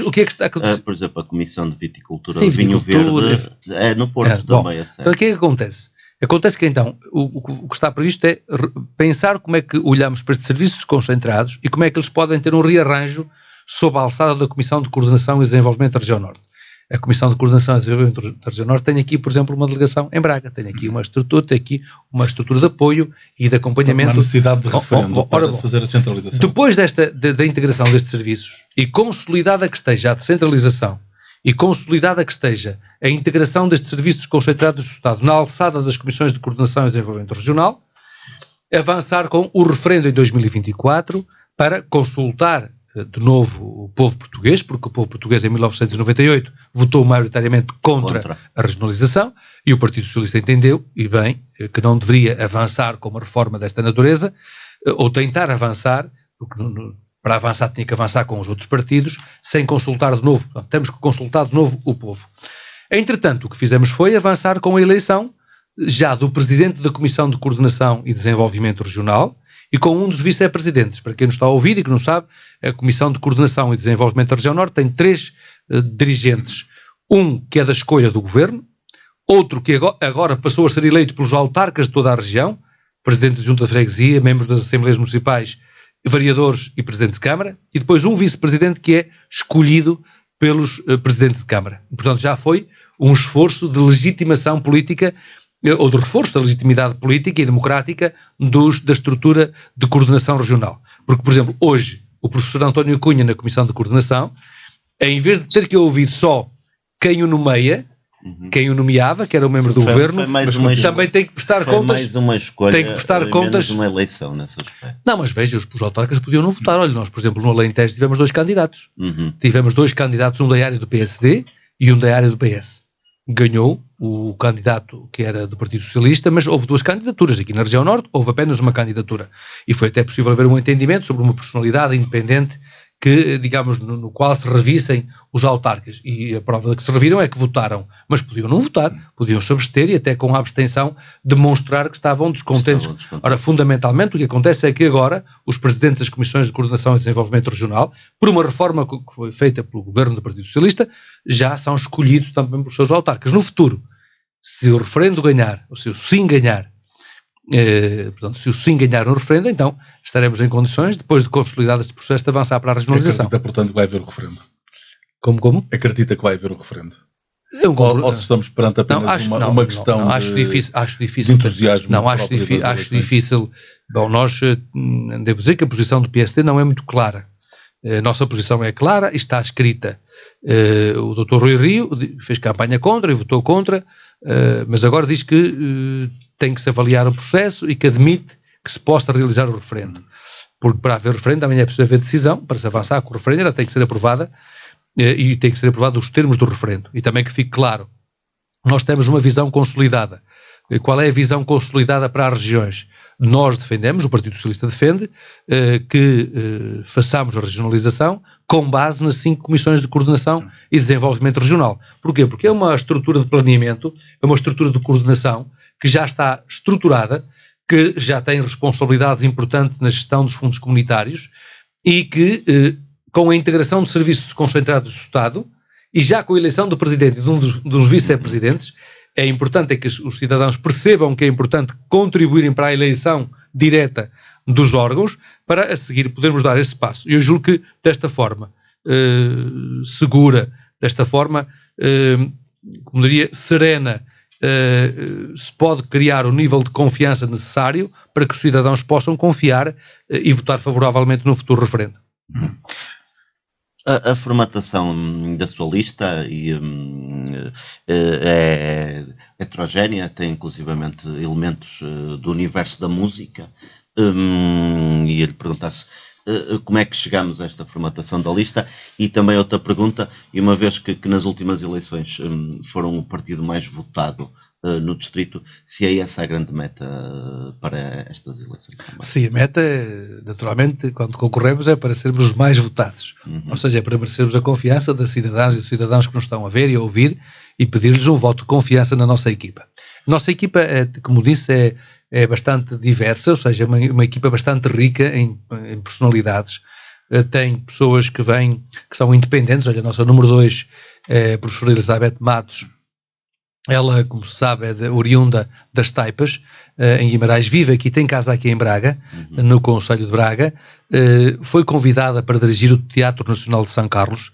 O que é que está a acontecer? Por exemplo, a Comissão de Viticultura do Vinho Verde é no Porto também. Então o que é que acontece? Acontece que então o que está previsto é pensar como é que olhamos para estes serviços concentrados e como é que eles podem ter um rearranjo sob a alçada da Comissão de Coordenação e Desenvolvimento da Região Norte. A Comissão de Coordenação e Desenvolvimento da Região Norte tem aqui, por exemplo, uma delegação em Braga, tem aqui uma estrutura de apoio e de acompanhamento. Uma necessidade de referendo para se fazer a descentralização. Depois da integração destes serviços e consolidada que esteja a descentralização e consolidada que esteja a integração destes serviços concentrados do Estado na alçada das Comissões de Coordenação e Desenvolvimento Regional, avançar com o referendo em 2024 para consultar de novo o povo português, porque o povo português em 1998 votou maioritariamente contra a regionalização e o Partido Socialista entendeu, e bem, que não deveria avançar com uma reforma desta natureza, ou tentar avançar, porque para avançar tinha que avançar com os outros partidos, sem consultar de novo. Portanto, temos que consultar de novo o povo. Entretanto, o que fizemos foi avançar com a eleição já do Presidente da Comissão de Coordenação e Desenvolvimento Regional, e com um dos vice-presidentes. Para quem nos está a ouvir e que não sabe, a Comissão de Coordenação e Desenvolvimento da Região Norte tem 3 dirigentes. Um que é da escolha do Governo, outro que agora passou a ser eleito pelos autarcas de toda a região, Presidente da Junta de Freguesia, membros das Assembleias Municipais, vereadores e Presidente de Câmara, e depois um vice-presidente que é escolhido pelos Presidentes de Câmara. Portanto, já foi um esforço de legitimação política ou de reforço da legitimidade política e democrática da estrutura de coordenação regional. Porque, por exemplo, hoje, o professor António Cunha, na Comissão de Coordenação, em vez de ter que ouvir só quem o nomeia, quem o nomeava, que era o membro do governo, também tem que prestar contas. Mais uma escolha, tem que prestar contas. Uma eleição nessa aspecto. Não, mas veja, os autarcas podiam não votar. Olha, nós, por exemplo, no Alentejo tivemos 2 candidatos. Tivemos 2 candidatos, um da área do PSD e um da área do PS. Ganhou o candidato que era do Partido Socialista, mas houve 2 candidaturas. Aqui na região norte houve apenas uma candidatura. E foi até possível haver um entendimento sobre uma personalidade independente que, digamos, no qual se revissem os autarcas. E a prova de que se reviram é que votaram. Mas podiam não votar, podiam se abster e até com a abstenção demonstrar que estavam descontentes. Ora, fundamentalmente, o que acontece é que agora os presidentes das Comissões de Coordenação e Desenvolvimento Regional, por uma reforma que foi feita pelo governo do Partido Socialista, já são escolhidos também pelos seus autarcas. No futuro, se o referendo ganhar, ou se o sim ganhar, portanto, se o sim ganhar no referendo, então estaremos em condições, depois de consolidado este processo, de avançar para a regionalização. Acredita, portanto, que vai haver o referendo? Como? Acredita que vai haver o referendo? Ou se estamos perante apenas uma questão acho difícil de entusiasmo? Não, acho difícil. Bom, nós, devo dizer que a posição do PSD não é muito clara. A nossa posição é clara e está escrita. O Dr. Rui Rio fez campanha contra e votou contra, mas agora diz que tem que se avaliar o processo e que admite que se possa realizar o referendo. Porque para haver referendo também é preciso haver decisão, para se avançar com o referendo, ela tem que ser aprovada e tem que ser aprovada os termos do referendo. E também que fique claro, nós temos uma visão consolidada. Qual é a visão consolidada para as regiões? Nós defendemos, o Partido Socialista defende, que façamos a regionalização com base nas 5 comissões de coordenação e desenvolvimento regional. Porquê? Porque é uma estrutura de planeamento, é uma estrutura de coordenação que já está estruturada, que já tem responsabilidades importantes na gestão dos fundos comunitários e que, com a integração de serviços concentrados do Estado e já com a eleição do Presidente e de um dos vice-presidentes, é importante que os cidadãos percebam que é importante contribuírem para a eleição direta dos órgãos para a seguir podermos dar esse passo. E eu julgo que desta forma segura, desta forma, como diria, serena, se pode criar o nível de confiança necessário para que os cidadãos possam confiar e votar favoravelmente no futuro referendo. A formatação da sua lista é heterogénea, tem inclusivamente elementos do universo da música, ia-lhe perguntar se como é que chegamos a esta formatação da lista, e também outra pergunta, e uma vez que nas últimas eleições foram o partido mais votado no distrito, se é essa a grande meta para estas eleições também? Sim, a meta, naturalmente, quando concorremos, é para sermos os mais votados. Ou seja, é para merecermos a confiança das cidadãs e dos cidadãos que nos estão a ver e a ouvir e pedir-lhes um voto de confiança na nossa equipa. A nossa equipa, como disse, é bastante diversa, ou seja, uma equipa bastante rica em personalidades. Tem pessoas que são independentes. Olha, a nossa número 2 é a professora Elizabeth Matos. Ela, como se sabe, é oriunda das Taipas, em Guimarães, vive aqui, tem casa aqui em Braga, no Concelho de Braga. Foi convidada para dirigir o Teatro Nacional de São Carlos.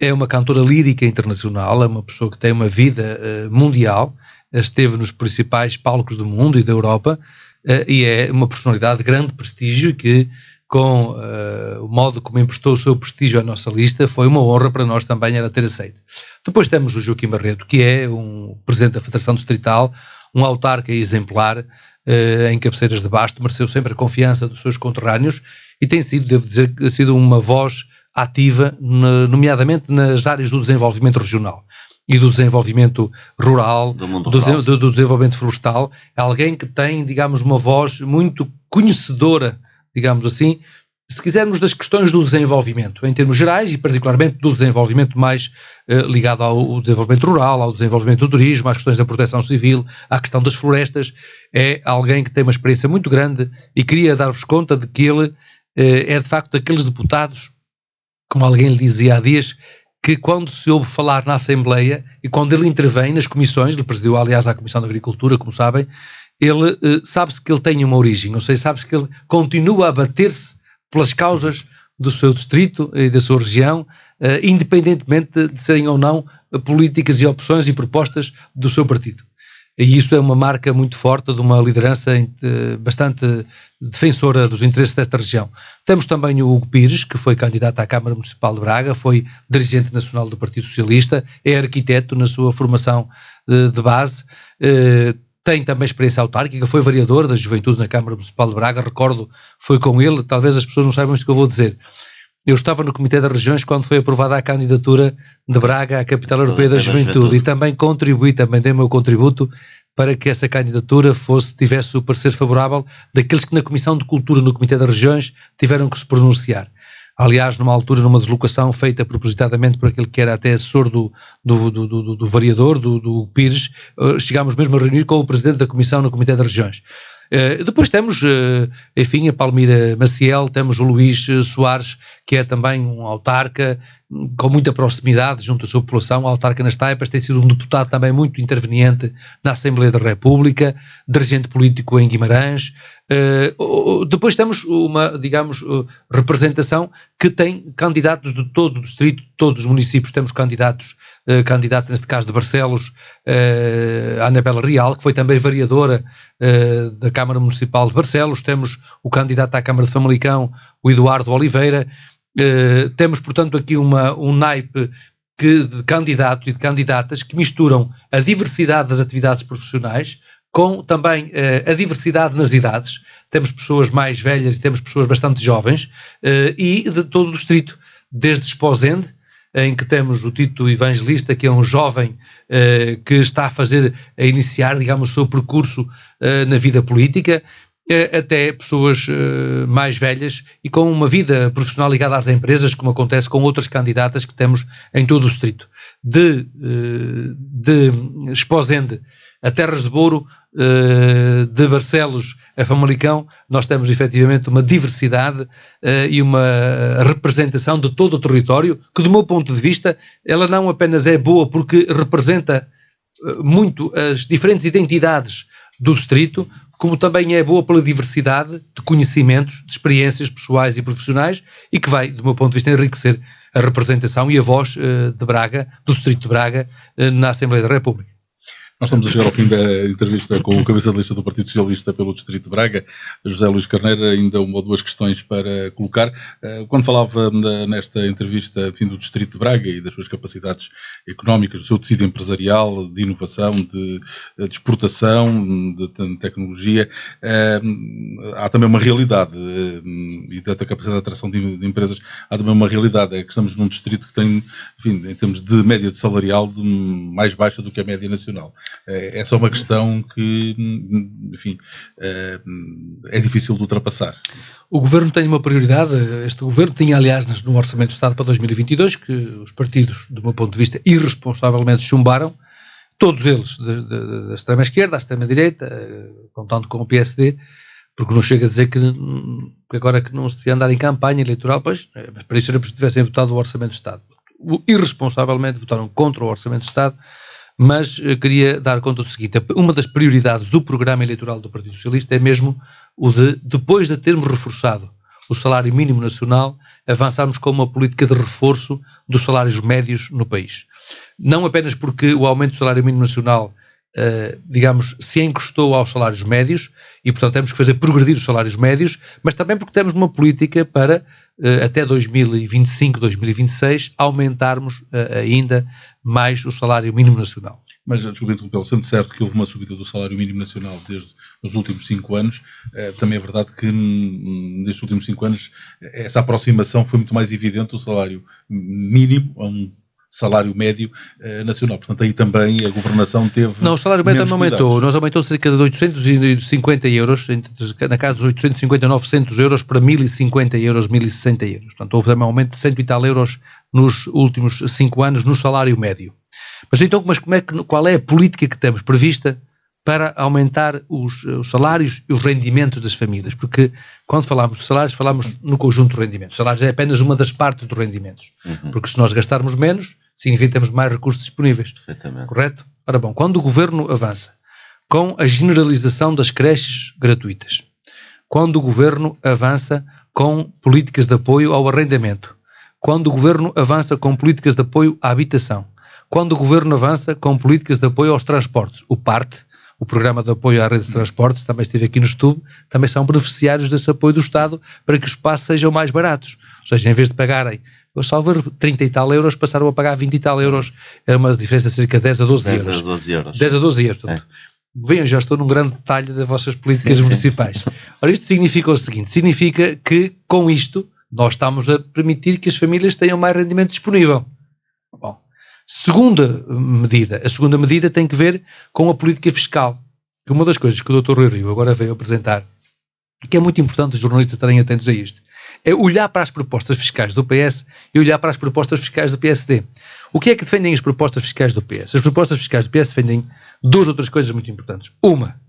É uma cantora lírica internacional, é uma pessoa que tem uma vida mundial, esteve nos principais palcos do mundo e da Europa, e é uma personalidade de grande prestígio que, com o modo como emprestou o seu prestígio à nossa lista, foi uma honra para nós também ela ter aceito. Depois temos o Joaquim Barreto, que é um presidente da Federação Distrital, um autarca exemplar, em Cabeceiras de Basto, mereceu sempre a confiança dos seus conterrâneos e tem sido, devo dizer, uma voz ativa, nomeadamente nas áreas do desenvolvimento regional e do desenvolvimento rural, do desenvolvimento florestal. É alguém que tem, digamos, uma voz muito conhecedora, digamos assim, se quisermos, das questões do desenvolvimento, em termos gerais, e particularmente do desenvolvimento mais ligado ao desenvolvimento rural, ao desenvolvimento do turismo, às questões da proteção civil, à questão das florestas. É alguém que tem uma experiência muito grande e queria dar-vos conta de que ele é, de facto, daqueles deputados, como alguém lhe dizia há dias, que quando se ouve falar na Assembleia e quando ele intervém nas comissões, ele presidiu, aliás, a Comissão de Agricultura, como sabem, ele sabe-se que ele tem uma origem, ou seja, sabe-se que ele continua a bater-se pelas causas do seu distrito e da sua região, independentemente de serem ou não políticas e opções e propostas do seu partido. E isso é uma marca muito forte de uma liderança bastante defensora dos interesses desta região. Temos também o Hugo Pires, que foi candidato à Câmara Municipal de Braga, foi dirigente nacional do Partido Socialista, é arquiteto na sua formação de base, tem também experiência autárquica, foi vereador da Juventude na Câmara Municipal de Braga, recordo, foi com ele, talvez as pessoas não saibam isto que eu vou dizer. Eu estava no Comitê das Regiões quando foi aprovada a candidatura de Braga à Capital Europeia da Juventude e também contribuí, também dei o meu contributo para que essa candidatura tivesse o parecer favorável daqueles que na Comissão de Cultura no Comitê das Regiões tiveram que se pronunciar. Aliás, numa altura, numa deslocação feita propositadamente por aquele que era até assessor do vereador, do Pires, chegámos mesmo a reunir com o presidente da Comissão no Comitê das Regiões. Depois temos, enfim, a Palmira Maciel, temos o Luís Soares, que é também um autarca com muita proximidade junto à sua população, autarca nas Taipas, tem sido um deputado também muito interveniente na Assembleia da República, dirigente político em Guimarães. Depois temos uma, digamos, representação que tem candidatos de todo o distrito, de todos os municípios. Temos candidatos, neste caso de Barcelos, a Anabela Real, que foi também vereadora da Câmara Municipal de Barcelos. Temos o candidato à Câmara de Famalicão, o Eduardo Oliveira. Temos, portanto, aqui um naipe de candidatos e de candidatas que misturam a diversidade das atividades profissionais com também a diversidade nas idades. Temos pessoas mais velhas e temos pessoas bastante jovens, e de todo o distrito, desde Esposende, em que temos o Tito Evangelista, que é um jovem que está a iniciar, digamos, o seu percurso na vida política, até pessoas mais velhas e com uma vida profissional ligada às empresas, como acontece com outras candidatas que temos em todo o distrito. De Esposende a Terras de Bouro, de Barcelos a Famalicão, nós temos efetivamente uma diversidade e uma representação de todo o território, que do meu ponto de vista, ela não apenas é boa porque representa muito as diferentes identidades do distrito, como também é boa pela diversidade de conhecimentos, de experiências pessoais e profissionais, e que vai, do meu ponto de vista, enriquecer a representação e a voz de Braga, do distrito de Braga, na Assembleia da República. Nós estamos a chegar ao fim da entrevista com o cabeça de lista do Partido Socialista pelo Distrito de Braga, José Luís Carneiro. Ainda uma ou duas questões para colocar. Quando falava nesta entrevista, enfim, do Distrito de Braga e das suas capacidades económicas, do seu tecido empresarial, de inovação, de exportação, de tecnologia, há também uma realidade, e da capacidade de atração de empresas, há também uma realidade, é que estamos num distrito que tem, enfim, em termos de média de salarial, mais baixa do que a média nacional. Essa é uma questão que, enfim, é difícil de ultrapassar. O Governo tem uma prioridade. Este Governo tinha, aliás, no Orçamento do Estado para 2022, que os partidos, do meu ponto de vista, irresponsavelmente chumbaram, todos eles, da extrema-esquerda à extrema-direita, contando com o PSD, porque não chega a dizer que agora que não se devia andar em campanha eleitoral, pois, mas para isso era preciso que tivessem votado o Orçamento do Estado. Irresponsavelmente votaram contra o Orçamento do Estado, mas queria dar conta do seguinte: uma das prioridades do programa eleitoral do Partido Socialista é mesmo o de, depois de termos reforçado o salário mínimo nacional, avançarmos com uma política de reforço dos salários médios no país. Não apenas porque o aumento do salário mínimo nacional, digamos, se encostou aos salários médios e, portanto, temos que fazer progredir os salários médios, mas também porque temos uma política para, até 2025, 2026, aumentarmos ainda mais o salário mínimo nacional. Mas, desculpe interrompê-lo, sendo certo que houve uma subida do salário mínimo nacional desde os últimos 5 anos, também é verdade que nestes últimos 5 anos essa aproximação foi muito mais evidente, o salário mínimo a um salário médio nacional. Portanto, aí também a governação teve... Não, o salário médio também aumentou. Nós aumentou cerca de 850 euros, na casa dos 850 a 900 euros para 1.050 euros, 1.060 euros. Portanto, houve também um aumento de 100 e tal euros nos últimos 5 anos no salário médio. Mas então, qual é a política que temos prevista para aumentar os salários e os rendimentos das famílias? Porque quando falamos de salários, falamos no conjunto de rendimentos. Salários é apenas uma das partes dos rendimentos. Porque se nós gastarmos menos, significa que temos mais recursos disponíveis. Correto? Ora bom, quando o Governo avança com a generalização das creches gratuitas, quando o Governo avança com políticas de apoio ao arrendamento, quando o Governo avança com políticas de apoio à habitação, quando o Governo avança com políticas de apoio aos transportes, o PART, o Programa de Apoio à Rede de Transportes, também esteve aqui no estudo, também são beneficiários desse apoio do Estado para que os passos sejam mais baratos. Ou seja, em vez de pagarem, eu salvo 30 e tal euros, passaram a pagar 20 e tal euros, era uma diferença de cerca de 10 a 12 euros. 10 a 12 euros. Portanto, Venham, já estou num grande detalhe das vossas políticas municipais. Ora, isto significa o seguinte, significa que com isto nós estamos a permitir que as famílias tenham mais rendimento disponível. Bom, a segunda medida tem que ver com a política fiscal, que uma das coisas que o Dr. Rui Rio agora veio apresentar, e que é muito importante os jornalistas estarem atentos a isto, é olhar para as propostas fiscais do PS e olhar para as propostas fiscais do PSD. O que é que defendem as propostas fiscais do PS? As propostas fiscais do PS defendem duas outras coisas muito importantes. Uma,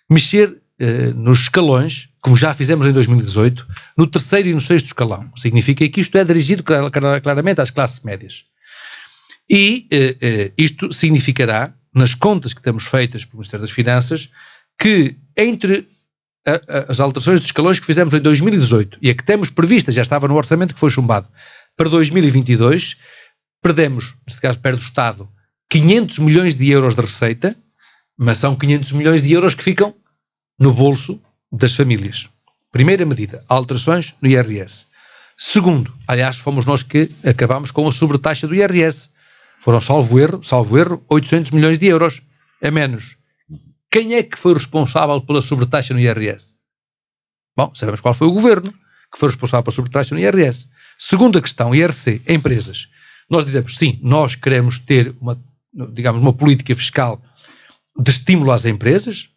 mexer nos escalões, como já fizemos em 2018, no terceiro e no sexto escalão. Significa que isto é dirigido claramente às classes médias. E isto significará, nas contas que temos feitas pelo Ministério das Finanças, que entre as alterações dos escalões que fizemos em 2018 e a que temos prevista, já estava no orçamento que foi chumbado, para 2022, perdemos, neste caso perde o Estado, 500 milhões de euros de receita, mas são 500 milhões de euros que ficam no bolso das famílias. Primeira medida, alterações no IRS. Segundo, aliás, fomos nós que acabámos com a sobretaxa do IRS. Foram, salvo erro, 800 milhões de euros. É menos. Quem é que foi responsável pela sobretaxa no IRS? Bom, sabemos qual foi o governo que foi responsável pela sobretaxa no IRS. Segunda questão, IRC, empresas. Nós dizemos, sim, nós queremos ter uma política fiscal de estímulo às empresas,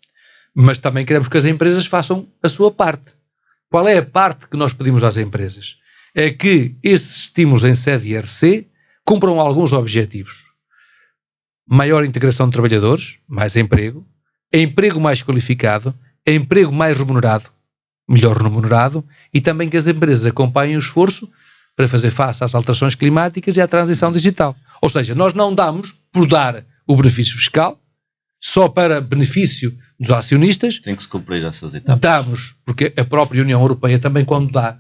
mas também queremos que as empresas façam a sua parte. Qual é a parte que nós pedimos às empresas? É que esses estímulos em sede IRC cumpram alguns objetivos. Maior integração de trabalhadores, mais emprego mais qualificado, emprego mais remunerado, melhor remunerado, e também que as empresas acompanhem o esforço para fazer face às alterações climáticas e à transição digital. Ou seja, nós não damos por dar o benefício fiscal só para benefício dos acionistas. Tem que se cumprir essas etapas. Damos, porque a própria União Europeia também, quando dá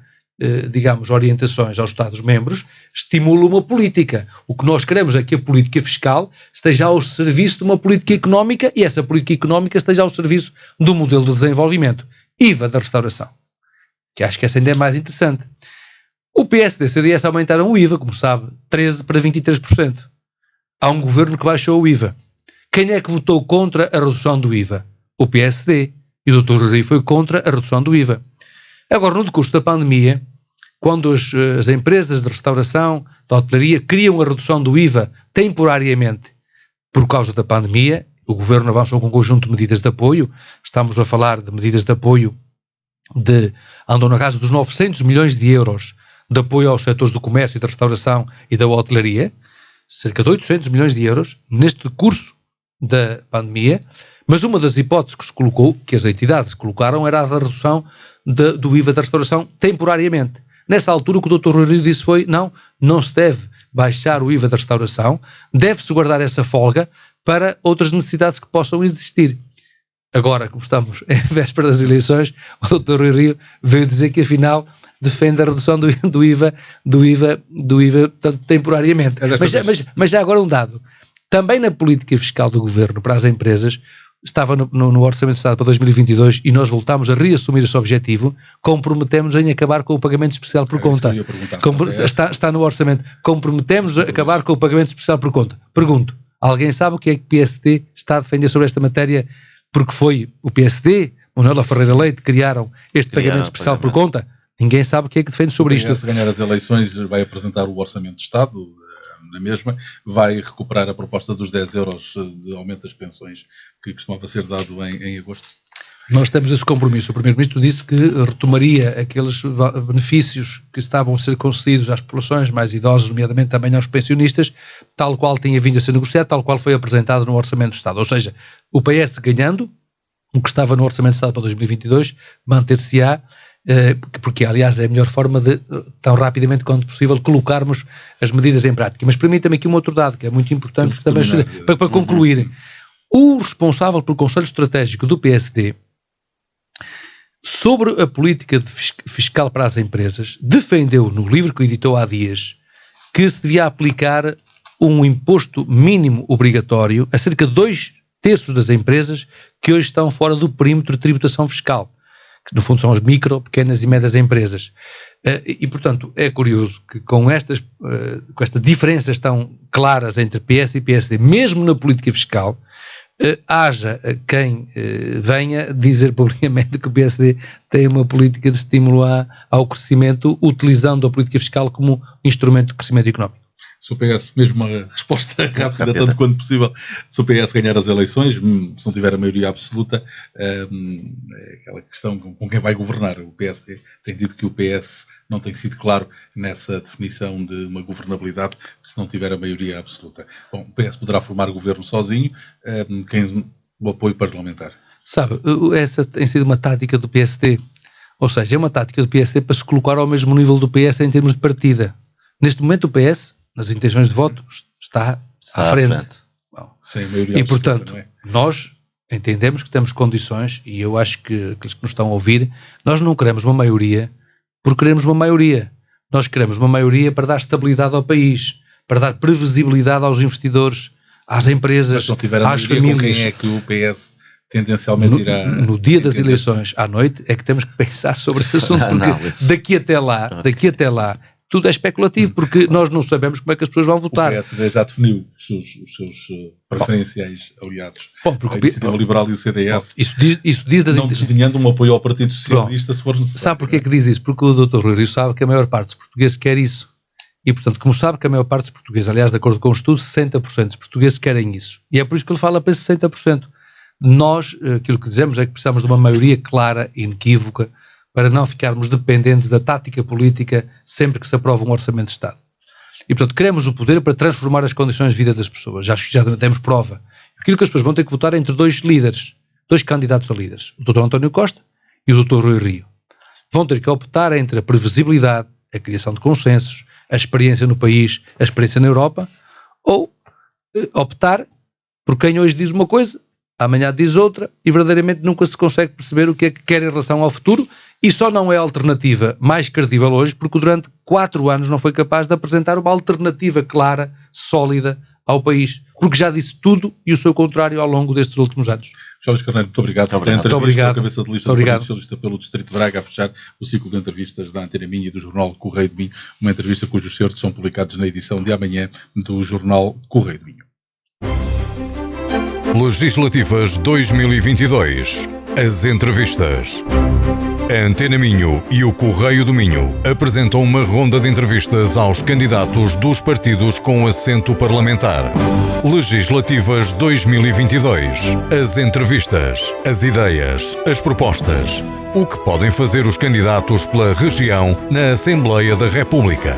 digamos, orientações aos Estados-membros, estimula uma política. O que nós queremos é que a política fiscal esteja ao serviço de uma política económica e essa política económica esteja ao serviço do modelo de desenvolvimento. IVA da restauração, que acho que essa ainda é mais interessante. O PSD e o CDS aumentaram o IVA, como sabe, 13% para 23%. Há um governo que baixou o IVA. Quem é que votou contra a redução do IVA? O PSD. E o Dr. Rui foi contra a redução do IVA. Agora, no decurso da pandemia, quando as empresas de restauração, de hotelaria, queriam a redução do IVA temporariamente por causa da pandemia, o governo avançou com um conjunto de medidas de apoio. Estamos a falar de medidas de apoio andam na casa dos 900 milhões de euros de apoio aos setores do comércio e da restauração e da hotelaria, cerca de 800 milhões de euros neste decurso da pandemia, mas uma das hipóteses que se colocou, que as entidades colocaram, era a da redução do IVA da restauração temporariamente. Nessa altura o que o Dr. Rui Rio disse foi, não se deve baixar o IVA da restauração, deve-se guardar essa folga para outras necessidades que possam existir. Agora, como estamos em véspera das eleições, o Dr. Rui Rio veio dizer que afinal defende a redução do IVA portanto, temporariamente. Mas já agora um dado. Também na política fiscal do Governo para as empresas, estava no Orçamento do Estado para 2022 e nós voltámos a reassumir esse objetivo, comprometemos em acabar com o pagamento especial por conta. Está no Orçamento. Comprometemos a acabar com o pagamento especial por conta. Pergunto, alguém sabe o que é que o PSD está a defender sobre esta matéria? Porque foi o PSD, Manuela Ferreira Leite, criaram este pagamento especial por conta? Ninguém sabe o que é que defende sobre isto. Se ganhar as eleições, vai apresentar o Orçamento de Estado, na mesma, vai recuperar a proposta dos 10 euros de aumento das pensões que costumava ser dado em agosto. Nós temos esse compromisso. O Primeiro-Ministro disse que retomaria aqueles benefícios que estavam a ser concedidos às populações mais idosas, nomeadamente também aos pensionistas, tal qual tinha vindo a ser negociado, tal qual foi apresentado no Orçamento do Estado. Ou seja, o PS ganhando o que estava no Orçamento do Estado para 2022, manter-se-á, porque aliás é a melhor forma de, tão rapidamente quanto possível, colocarmos as medidas em prática. Mas permita-me aqui um outro dado que é muito importante também, para concluir. O responsável pelo Conselho Estratégico do PSD sobre a política fiscal para as empresas defendeu no livro que editou há dias que se devia aplicar um imposto mínimo obrigatório a cerca de 2/3 das empresas que hoje estão fora do perímetro de tributação fiscal, que no fundo são as micro, pequenas e médias empresas. E portanto é curioso que com estas diferenças tão claras entre PS e PSD, mesmo na política fiscal, haja quem venha dizer publicamente que o PSD tem uma política de estímulo ao crescimento, utilizando a política fiscal como instrumento de crescimento económico. Se o PS, mesmo uma resposta rápida, tanto quanto possível, se o PS ganhar as eleições, se não tiver a maioria absoluta, é aquela questão com quem vai governar. O PSD tem dito que o PS não tem sido claro nessa definição de uma governabilidade se não tiver a maioria absoluta. Bom, o PS poderá formar governo sozinho, o apoio parlamentar. Sabe, essa tem sido uma tática do PSD, ou seja, é uma tática do PSD para se colocar ao mesmo nível do PS em termos de partida. Neste momento o PS, nas intenções de voto, está à frente. Bom, sem maioria e portanto, nós entendemos que temos condições, e eu acho que aqueles que nos estão a ouvir, nós não queremos uma maioria porque queremos uma maioria. Nós queremos uma maioria para dar estabilidade ao país, para dar previsibilidade aos investidores, às empresas, às famílias. Com quem é que o PS tendencialmente irá... No dia das eleições, à noite, é que temos que pensar sobre esse assunto, porque daqui até lá, tudo é especulativo, porque nós não sabemos como é que as pessoas vão votar. O PSD já definiu os seus preferenciais aliados. A Iniciativa Liberal e o CDS. Isso diz das não desdenhando um apoio ao Partido Socialista, se for necessário. Sabe porquê que diz isso? Porque o Dr. Rui Rio sabe que a maior parte dos portugueses quer isso. E, portanto, como sabe que a maior parte dos portugueses, aliás, de acordo com o estudo, 60% dos portugueses querem isso. E é por isso que ele fala para esses 60%. Nós, aquilo que dizemos é que precisamos de uma maioria clara e inequívoca para não ficarmos dependentes da tática política sempre que se aprova um orçamento de Estado. E, portanto, queremos o poder para transformar as condições de vida das pessoas. Já demos prova. Aquilo que as pessoas vão ter que votar é entre dois líderes, dois candidatos a líderes, o Dr. António Costa e o Dr. Rui Rio. Vão ter que optar entre a previsibilidade, a criação de consensos, a experiência no país, a experiência na Europa, ou optar por quem hoje diz uma coisa amanhã diz outra e verdadeiramente nunca se consegue perceber o que é que quer em relação ao futuro, e só não é a alternativa mais credível hoje porque durante 4 anos não foi capaz de apresentar uma alternativa clara, sólida ao país, porque já disse tudo e o seu contrário ao longo destes últimos anos. Jorge Carneiro, muito obrigado pela entrevista. Muito obrigado. Cabeça de lista do Partido Socialista pelo Distrito de Braga, a fechar o ciclo de entrevistas da Antena Minho e do Jornal Correio de Minho, uma entrevista cujos certos são publicados na edição de amanhã do Jornal Correio de Minho. Legislativas 2022. As entrevistas. A Antena Minho e o Correio do Minho apresentam uma ronda de entrevistas aos candidatos dos partidos com assento parlamentar. Legislativas 2022. As entrevistas, as ideias, as propostas. O que podem fazer os candidatos pela região na Assembleia da República.